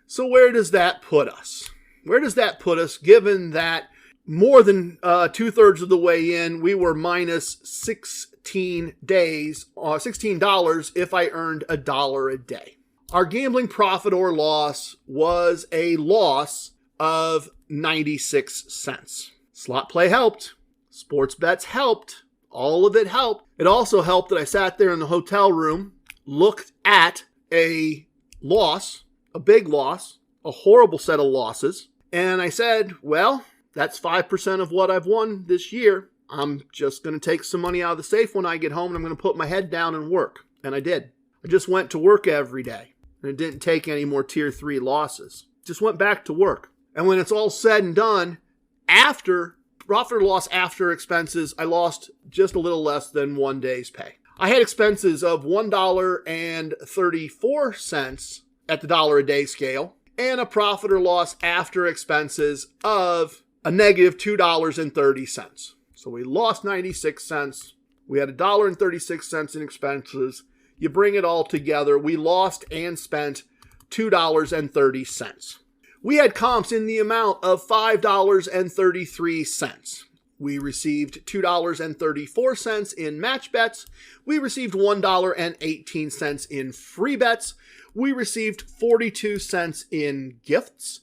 So where does that put us? Where does that put us, given that more than 2/3 of the way in, we were minus $16 if I earned $1 a day. Our gambling profit or loss was a loss of 96 cents. Slot play helped. Sports bets helped. All of it helped. It also helped that I sat there in the hotel room, looked at a loss, a big loss, a horrible set of losses, and I said, well, that's 5% of what I've won this year. I'm just going to take some money out of the safe when I get home, and I'm going to put my head down and work. And I did. I just went to work every day, and it didn't take any more tier 3 losses. Just went back to work. And when it's all said and done, after profit or loss after expenses, I lost just a little less than 1 day's pay. I had expenses of $1.34 at the $1 a day scale, and a profit or loss after expenses of a negative $2.30. So we lost 96 cents. We had $1.36 in expenses. You bring it all together, we lost and spent $2.30. We had comps in the amount of $5.33. We received $2.34 in match bets. We received $1.18 in free bets. We received 42 cents in gifts.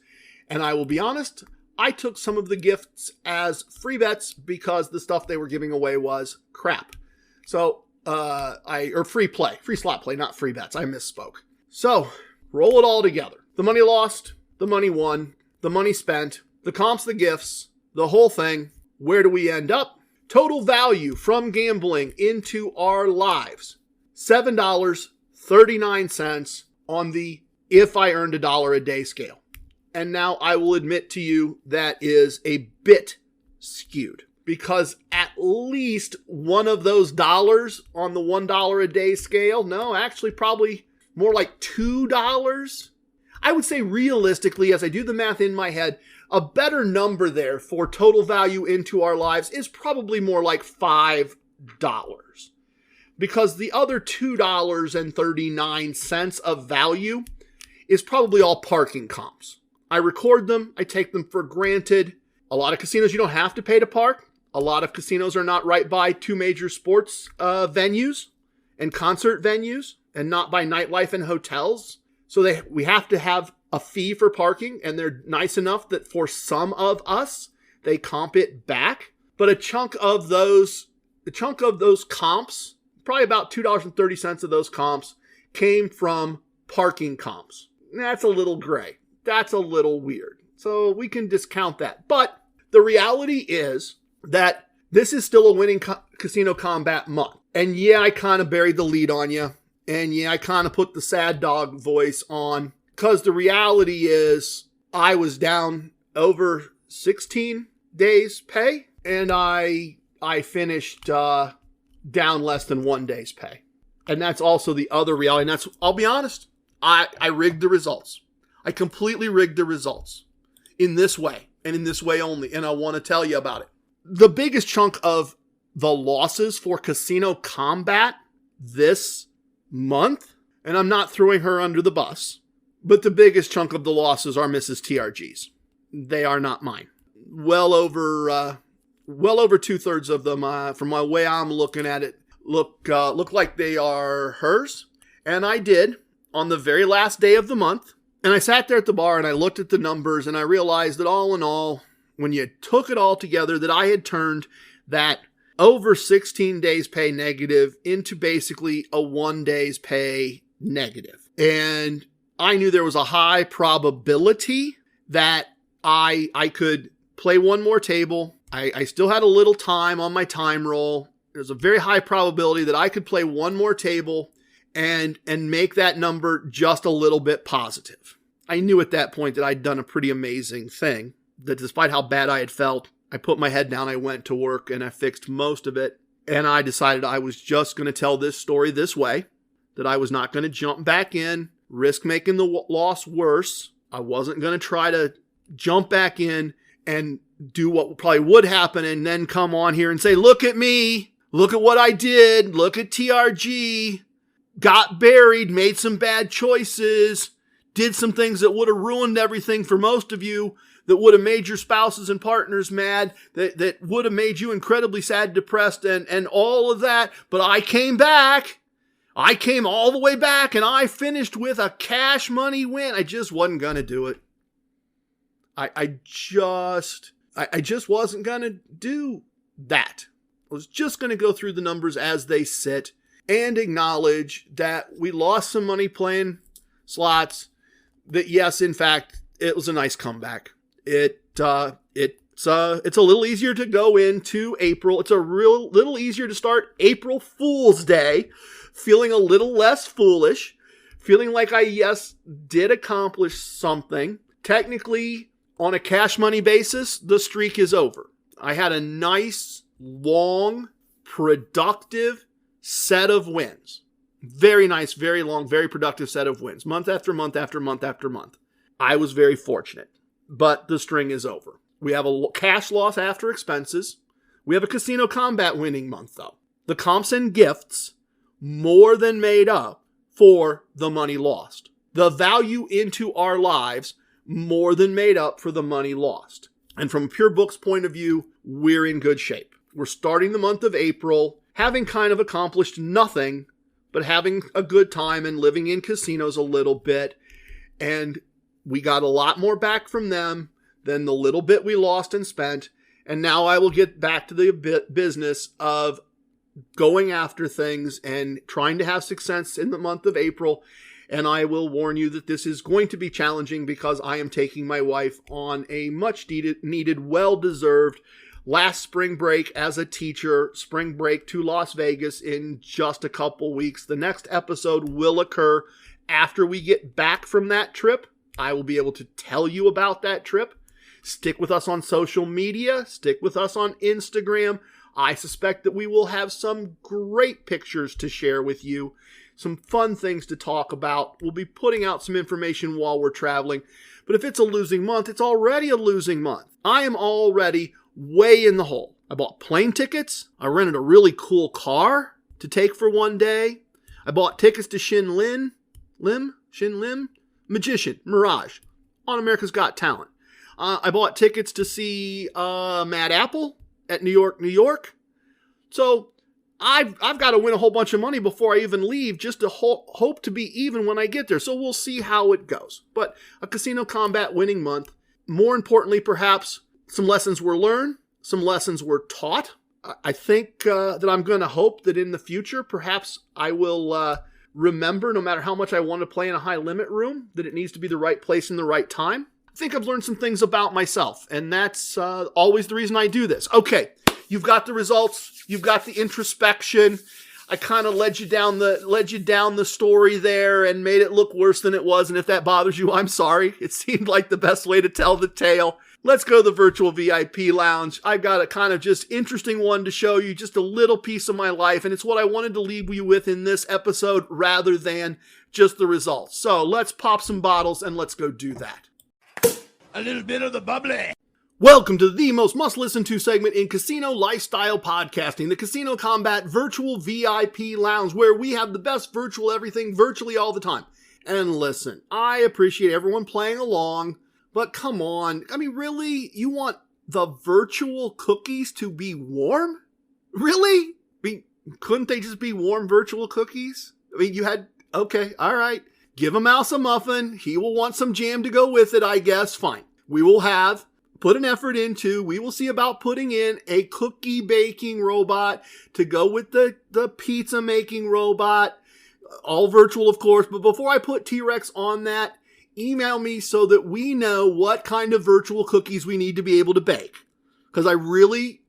And I will be honest, I took some of the gifts as free bets because the stuff they were giving away was crap. So, free slot play, not free bets. I misspoke. So, roll it all together. The money lost, the money won, the money spent, the comps, the gifts, the whole thing. Where do we end up? Total value from gambling into our lives, $7.39 on the if I earned $1 a day scale. And now I will admit to you that is a bit skewed, because at least one of those dollars on the $1 a day scale, no, actually probably more like $2. I would say realistically, as I do the math in my head, a better number there for total value into our lives is probably more like $5. Because the other $2.39 of value is probably all parking comps. I record them, I take them for granted, A lot of casinos you don't have to pay to park. A lot of casinos are not right by two major sports venues and concert venues, and not by nightlife and hotels. So we have to have a fee for parking, and they're nice enough that for some of us, they comp it back. But a chunk of those comps, probably about $2.30 of those comps, came from parking comps. That's a little gray. That's a little weird. So we can discount that. But the reality is that this is still a winning Casino Kombat month. And yeah, I kind of buried the lead on you. And yeah, I kind of put the sad dog voice on. Because the reality is I was down over 16 days pay. And I finished down less than 1 day's pay. And that's also the other reality. And that's, I'll be honest, I rigged the results. I completely rigged the results in this way and in this way only. And I want to tell you about it. The biggest chunk of the losses for Casino Kombat this month, and I'm not throwing her under the bus, but the biggest chunk of the losses are Mrs. TRG's. They are not mine. Well over 2/3 of them, from my way I'm looking at it, look like they are hers. And I did on the very last day of the month. And I sat there at the bar and I looked at the numbers and I realized that all in all, when you took it all together, that I had turned that over 16 days pay negative into basically a 1 day's pay negative. And I knew there was a high probability that I could play one more table. I still had a little time on my time roll. There's a very high probability that I could play one more table and make that number just a little bit positive. I knew at that point that I'd done a pretty amazing thing, that despite how bad I had felt, I put my head down, I went to work, and I fixed most of it. And I decided I was just going to tell this story this way, that I was not going to jump back in, risk making the loss worse. I wasn't going to try to jump back in and do what probably would happen and then come on here and say, look at me, look at what I did, look at TRG, got buried, made some bad choices, did some things that would have ruined everything for most of you, that would have made your spouses and partners mad, that would have made you incredibly sad, depressed, and all of that. But I came back. I came all the way back, and I finished with a cash money win. I just wasn't going to do it. I just wasn't going to do that. I was just going to go through the numbers as they sit and acknowledge that we lost some money playing slots, that yes, in fact, it was a nice comeback. It's a little easier to go into April. It's a little easier to start April Fool's Day, feeling a little less foolish, feeling like I, yes, did accomplish something. Technically, on a cash money basis, the streak is over. I had a nice, long, productive set of wins. Very nice, very long, very productive set of wins. Month after month after month after month. I was very fortunate. But the string is over. We have a cash loss after expenses. We have a Casino Kombat winning month, though. The comps and gifts more than made up for the money lost. The value into our lives more than made up for the money lost. And from Pure Book's point of view, we're in good shape. We're starting the month of April, having kind of accomplished nothing, but having a good time and living in casinos a little bit. And we got a lot more back from them than the little bit we lost and spent. And now I will get back to the business of going after things and trying to have success in the month of April. And I will warn you that this is going to be challenging because I am taking my wife on a much needed, well-deserved last spring break as a teacher, spring break to Las Vegas in just a couple weeks. The next episode will occur after we get back from that trip. I will be able to tell you about that trip. Stick with us on social media. Stick with us on Instagram. I suspect that we will have some great pictures to share with you. Some fun things to talk about. We'll be putting out some information while we're traveling. But if it's a losing month, it's already a losing month. I am already way in the hole. I bought plane tickets. I rented a really cool car to take for 1 day. I bought tickets to Shin Lim, Magician, Mirage, on America's Got Talent. I bought tickets to see Mad Apple at New York, New York. So I've got to win a whole bunch of money before I even leave, just to hope to be even when I get there. So we'll see how it goes. But a Casino Kombat winning month. More importantly, perhaps, some lessons were learned, some lessons were taught. I think that I'm going to hope that in the future, perhaps I will remember, no matter how much I want to play in a high limit room, that it needs to be the right place and the right time. I think I've learned some things about myself, and that's always the reason I do this. Okay, you've got the results, you've got the introspection. I kind of led you down the story there and made it look worse than it was, and if that bothers you, I'm sorry. It seemed like the best way to tell the tale. Let's go to the virtual VIP lounge. I've got a kind of just interesting one to show you, just a little piece of my life, and it's what I wanted to leave you with in this episode rather than just the results. So let's pop some bottles and let's go do that. A little bit of the bubbly. Welcome to the most must-listen-to segment in casino lifestyle podcasting, the Casino Kombat Virtual VIP Lounge, where we have the best virtual everything virtually all the time. And listen, I appreciate everyone playing along, but come on. I mean, really? You want the virtual cookies to be warm? Really? I mean, couldn't they just be warm virtual cookies? I mean, okay, all right. Give a mouse a muffin. He will want some jam to go with it, I guess. Fine. We will put an effort into, we will see about putting in a cookie baking robot to go with the pizza making robot. All virtual, of course. But before I put T-Rex on that, email me so that we know what kind of virtual cookies we need to be able to bake. Because I really,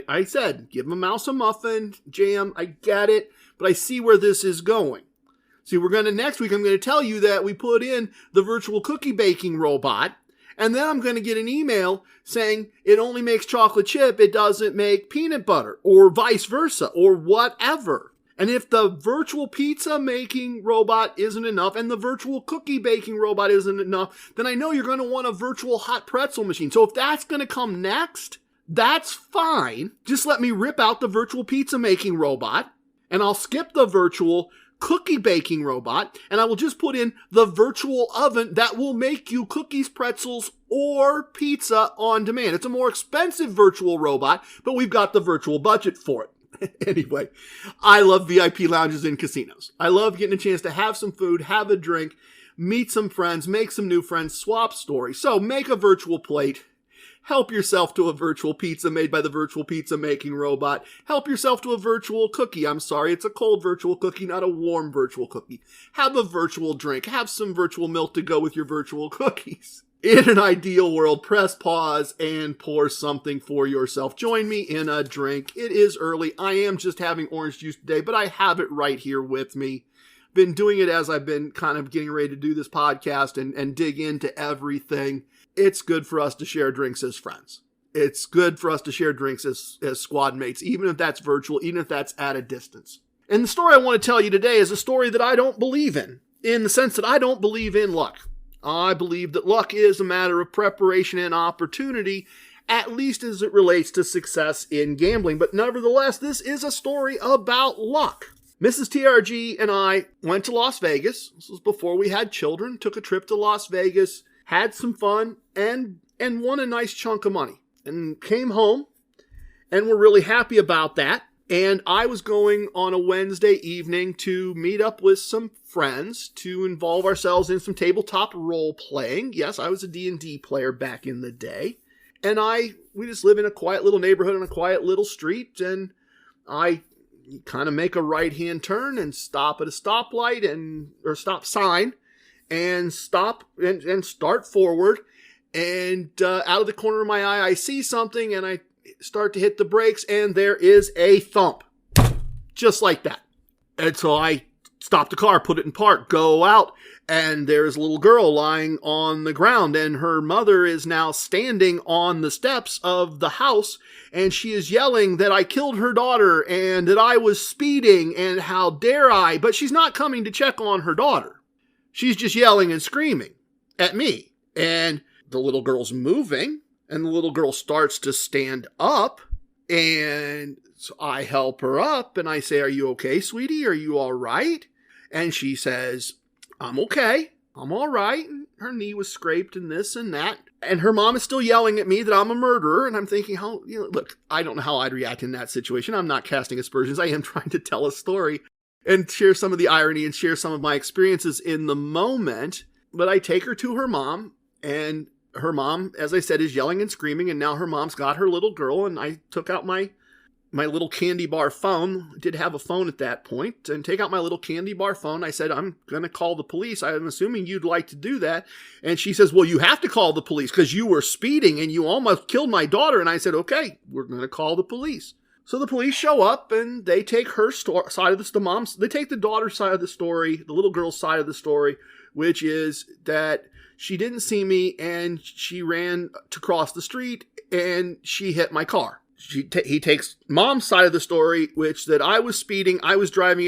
I said, give a mouse a muffin, jam, I get it, but I see where this is going. See, next week I'm going to tell you that we put in the virtual cookie baking robot, and then I'm going to get an email saying it only makes chocolate chip, it doesn't make peanut butter, or vice versa, or whatever. And if the virtual pizza making robot isn't enough and the virtual cookie baking robot isn't enough, then I know you're going to want a virtual hot pretzel machine. So if that's going to come next, that's fine. Just let me rip out the virtual pizza making robot, and I'll skip the virtual cookie baking robot, and I will just put in the virtual oven that will make you cookies, pretzels, or pizza on demand. It's a more expensive virtual robot, but we've got the virtual budget for it. Anyway, I love VIP lounges in casinos. I love getting a chance to have some food, have a drink, meet some friends, make some new friends, swap stories. So make a virtual plate. Help yourself to a virtual pizza made by the virtual pizza making robot. Help yourself to a virtual cookie. I'm sorry, it's a cold virtual cookie, not a warm virtual cookie. Have a virtual drink. Have some virtual milk to go with your virtual cookies. In an ideal world, press pause and pour something for yourself. Join me in a drink. It is early. I am just having orange juice today, but I have it right here with me. Been doing it as I've been kind of getting ready to do this podcast and dig into everything. It's good for us to share drinks as friends. It's good for us to share drinks as squad mates, even if that's virtual, even if that's at a distance. And the story I want to tell you today is a story that I don't believe in the sense that I don't believe in luck. I believe that luck is a matter of preparation and opportunity, at least as it relates to success in gambling. But nevertheless, this is a story about luck. Mrs. TRG and I went to Las Vegas. This was before we had children. Took a trip to Las Vegas, had some fun, and won a nice chunk of money. And came home, and we're really happy about that. And I was going on a Wednesday evening to meet up with some friends to involve ourselves in some tabletop role playing. Yes, I was a D&D player back in the day. And we just live in a quiet little neighborhood on a quiet little street. And I kind of make a right-hand turn and stop at a stoplight or stop sign and stop and start forward. And out of the corner of my eye, I see something and I start to hit the brakes, and there is a thump. Just like that. And so I stop the car, put it in park, go out, and there's a little girl lying on the ground, and her mother is now standing on the steps of the house, and she is yelling that I killed her daughter, and that I was speeding, and how dare I, but she's not coming to check on her daughter. She's just yelling and screaming at me, and the little girl's moving, and the little girl starts to stand up, and so I help her up, and I say, "Are you okay, sweetie? Are you all right?" And she says, "I'm okay. I'm all right." her knee was scraped and this and that. And her mom is still yelling at me that I'm a murderer. And I'm thinking, look, I don't know how I'd react in that situation. I'm not casting aspersions. I am trying to tell a story and share some of the irony and share some of my experiences in the moment. But I take her to her mom, and her mom, as I said, is yelling and screaming. And now her mom's got her little girl. And I took out my little candy bar phone. I did have a phone at that point, and take out my little candy bar phone. I said, I'm going to call the police. I'm assuming you'd like to do that. And she says, well, you have to call the police because you were speeding and you almost killed my daughter. And I said, okay, we're going to call the police. So the police show up and they take her side of this, they take the daughter's side of the story, the little girl's side of the story, which is that she didn't see me and she ran to cross the street and she hit my car. He takes mom's side of the story, which that I was speeding, I was driving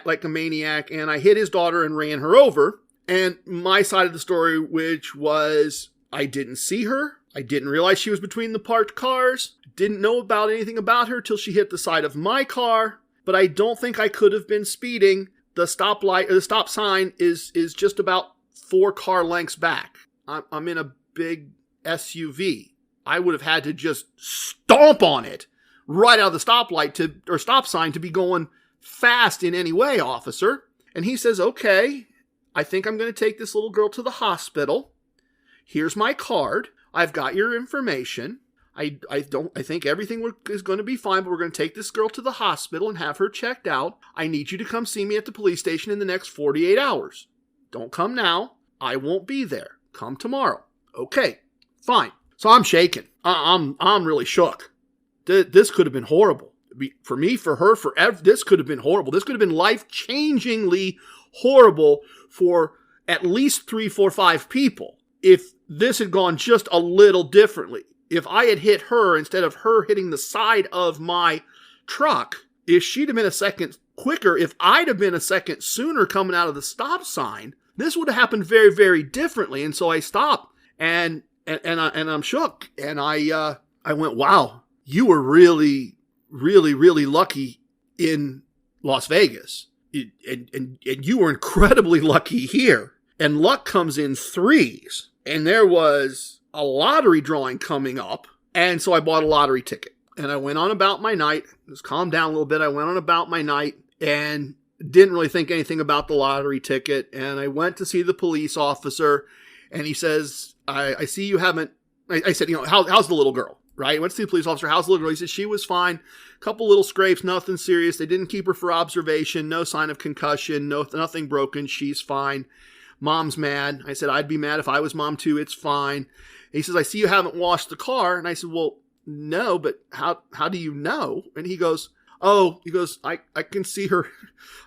like a maniac, and I hit his daughter and ran her over. And my side of the story, which was I didn't see her, I didn't realize she was between the parked cars, didn't know about anything about her till she hit the side of my car, but I don't think I could have been speeding. The stoplight or the stop sign is just about 4 car lengths back. I'm in a big SUV. I would have had to just stomp on it right out of the stop sign to be going fast in any way, officer. And he says, okay, I think I'm going to take this little girl to the hospital. Here's my card. I've got your information. I think everything is going to be fine, but we're going to take this girl to the hospital and have her checked out. I need you to come see me at the police station in the next 48 hours. Don't come now. I won't be there. Come tomorrow. Okay, fine. So I'm shaking. I'm really shook. This could have been horrible. For me, for her, this could have been horrible. This could have been life-changingly horrible for at least 3, 4, 5 people if this had gone just a little differently. If I had hit her instead of her hitting the side of my truck, if she'd have been a second quicker, if I'd have been a second sooner coming out of the stop sign, this would have happened very, very differently. And so I stopped and I'm shook. And I went, wow, you were really, really, really lucky in Las Vegas. And you were incredibly lucky here. And luck comes in threes. And there was a lottery drawing coming up. And so I bought a lottery ticket. And I went on about my night. Just calmed down a little bit. I went on about my night and didn't really think anything about the lottery ticket. And I went to see the police officer. And he says, I see you haven't, I said, how's the little girl, right? I went to see the police officer, how's the little girl? He said, she was fine. A couple little scrapes, nothing serious. They didn't keep her for observation. No sign of concussion. Nothing broken. She's fine. Mom's mad. I said, I'd be mad if I was mom too. It's fine. He says, I see you haven't washed the car. And I said, well, no, but how do you know? And he goes, I can see her.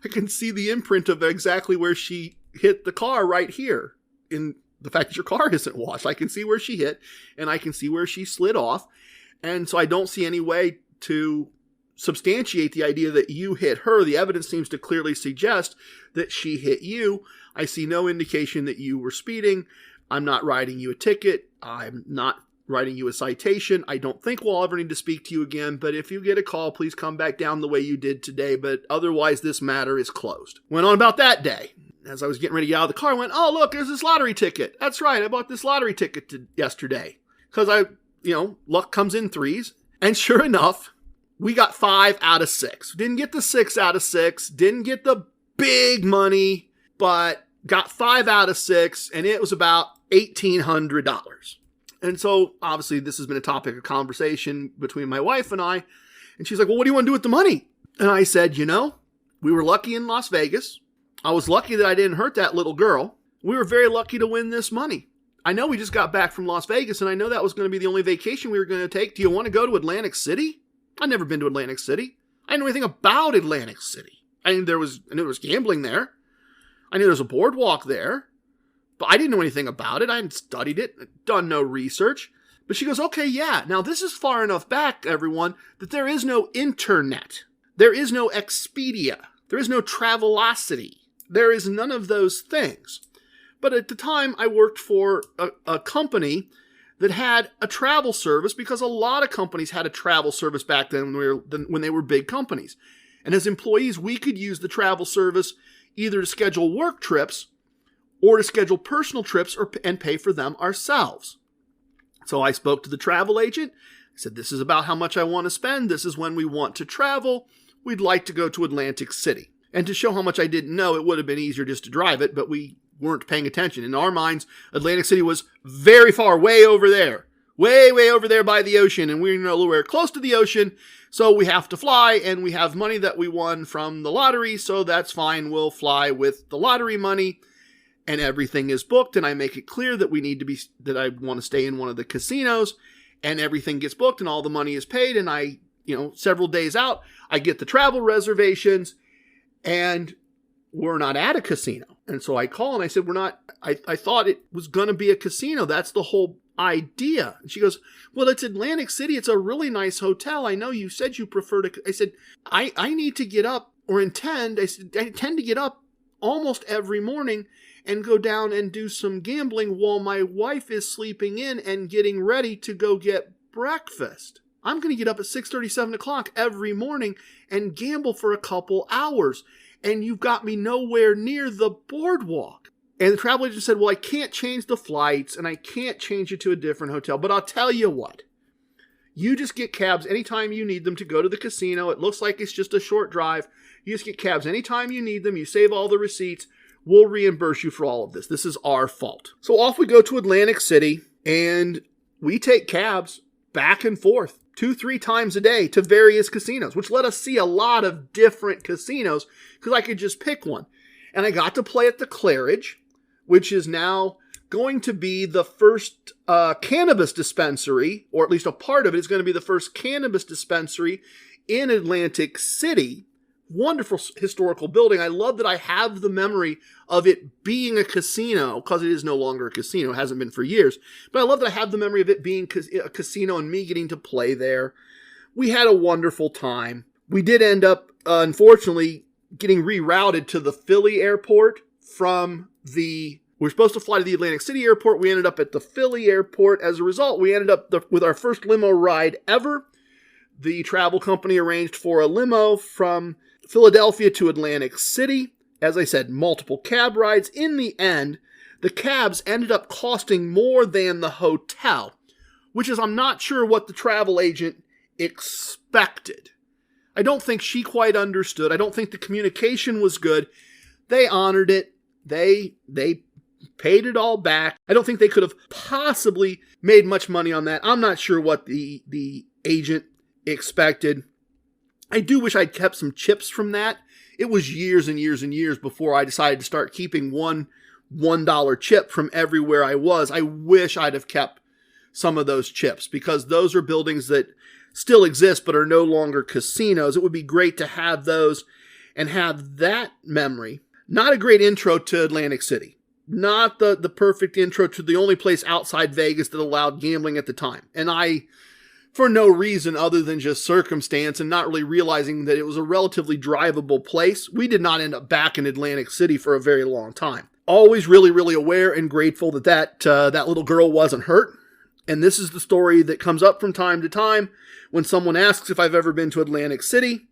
I can see the imprint of exactly where she hit the car right here in the fact that your car isn't washed. I can see where she hit and I can see where she slid off. And so I don't see any way to substantiate the idea that you hit her. The evidence seems to clearly suggest that she hit you. I see no indication that you were speeding. I'm not writing you a ticket. I'm not writing you a citation. I don't think we'll ever need to speak to you again, but if you get a call, please come back down the way you did today. But otherwise, this matter is closed. Went on about that day. As I was getting ready to get out of the car, I went, oh, look, there's this lottery ticket. That's right. I bought this lottery ticket yesterday. Because luck comes in threes. And sure enough, we got 5 out of 6. Didn't get the 6 out of 6. Didn't get the big money, but got 5 out of 6. And it was about $1,800. And so, obviously, this has been a topic of conversation between my wife and I. And she's like, well, what do you want to do with the money? And I said, we were lucky in Las Vegas. I was lucky that I didn't hurt that little girl. We were very lucky to win this money. I know we just got back from Las Vegas, and I know that was going to be the only vacation we were going to take. Do you want to go to Atlantic City? I've never been to Atlantic City. I didn't know anything about Atlantic City. I knew there was gambling there. I knew there was a boardwalk there. But I didn't know anything about it. I hadn't studied it, done no research. But she goes, okay, yeah. Now, this is far enough back, everyone, that there is no internet. There is no Expedia. There is no Travelocity. There is none of those things. But at the time, I worked for a company that had a travel service because a lot of companies had a travel service back then when they were big companies. And as employees, we could use the travel service either to schedule work trips or to schedule personal trips and pay for them ourselves. So I spoke to the travel agent. I said, this is about how much I want to spend. This is when we want to travel. We'd like to go to Atlantic City. And to show how much I didn't know, it would have been easier just to drive it, but we weren't paying attention. In our minds, Atlantic City was very far, way over there. Way over there by the ocean, and we're nowhere close to the ocean, so we have to fly, and we have money that we won from the lottery, so that's fine. We'll fly with the lottery money, and everything is booked, and I make it clear that that I want to stay in one of the casinos, and everything gets booked, and all the money is paid, and I, several days out, I get the travel reservations, and we're not at a casino. And so I call, and I said, I thought it was going to be a casino. That's the whole idea. And she goes, well, it's Atlantic City. It's a really nice hotel. I know you said you prefer to. I said, I need to get up I intend to get up almost every morning and go down and do some gambling while my wife is sleeping in and getting ready to go get breakfast. I'm going to get up at 6:30, 7 o'clock every morning and gamble for a couple hours. And you've got me nowhere near the boardwalk. And the travel agent said, well, I can't change the flights and I can't change it to a different hotel. But I'll tell you what, you just get cabs anytime you need them to go to the casino. It looks like it's just a short drive. You just get cabs anytime you need them. You save all the receipts. We'll reimburse you for all of this. This is our fault. So off we go to Atlantic City, and we take cabs back and forth 2-3 times a day to various casinos, which let us see a lot of different casinos because I could just pick one. And I got to play at the Claridge, which is now going to be the first cannabis dispensary, or at least a part of it is going to be the first cannabis dispensary in Atlantic City. Wonderful historical building. I love that I have the memory of it being a casino, because it is no longer a casino. It hasn't been for years. But I love that I have the memory of it being a casino and me getting to play there. We had a wonderful time. We did end up, unfortunately, getting rerouted to the Philly airport from we were supposed to fly to the Atlantic City airport. We ended up at the Philly airport. As a result, we ended up with our first limo ride ever. The travel company arranged for a limo from Philadelphia to Atlantic City. As I said, multiple cab rides. In the end, the cabs ended up costing more than the hotel, which is, I'm not sure what the travel agent expected. I don't think she quite understood. I don't think the communication was good. They honored it. They paid it all back. I don't think they could have possibly made much money on that. I'm not sure what the agent expected. I do wish I'd kept some chips from that. It was years and years and years before I decided to start keeping $1 chip from everywhere I was. I wish I'd have kept some of those chips, because those are buildings that still exist but are no longer casinos. It would be great to have those and have that memory. Not a great intro to Atlantic City. Not the perfect intro to the only place outside Vegas that allowed gambling at the time. And I, for no reason other than just circumstance and not really realizing that it was a relatively drivable place, we did not end up back in Atlantic City for a very long time. Always really, really aware and grateful that little girl wasn't hurt. And this is the story that comes up from time to time when someone asks if I've ever been to Atlantic City.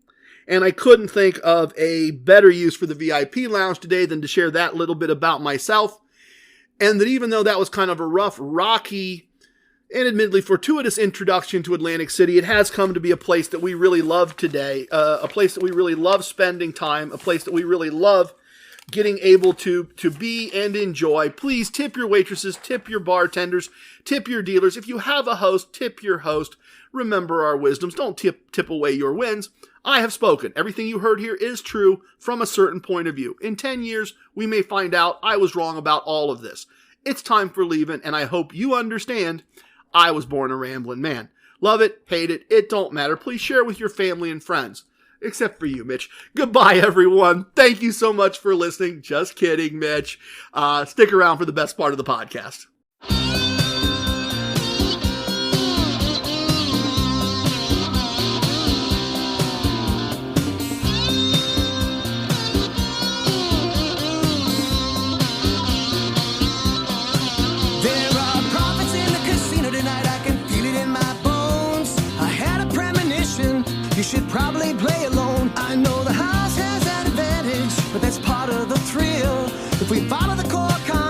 And I couldn't think of a better use for the VIP lounge today than to share that little bit about myself. And that even though that was kind of a rough, rocky, and admittedly fortuitous introduction to Atlantic City, it has come to be a place that we really love today, a place that we really love spending time, a place that we really love getting able to be and enjoy. Please tip your waitresses, tip your bartenders, tip your dealers. If you have a host, tip your host. Remember our wisdoms. Don't tip away your wins. I have spoken. Everything you heard here is true from a certain point of view. In 10 years, we may find out I was wrong about all of this. It's time for leaving, and I hope you understand I was born a rambling man. Love it, hate it, it don't matter. Please share with your family and friends. Except for you, Mitch. Goodbye, everyone. Thank you so much for listening. Just kidding, Mitch. Stick around for the best part of the podcast. You should probably play alone. I know the house has that advantage, but that's part of the thrill. If we follow the core concepts,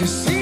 Casino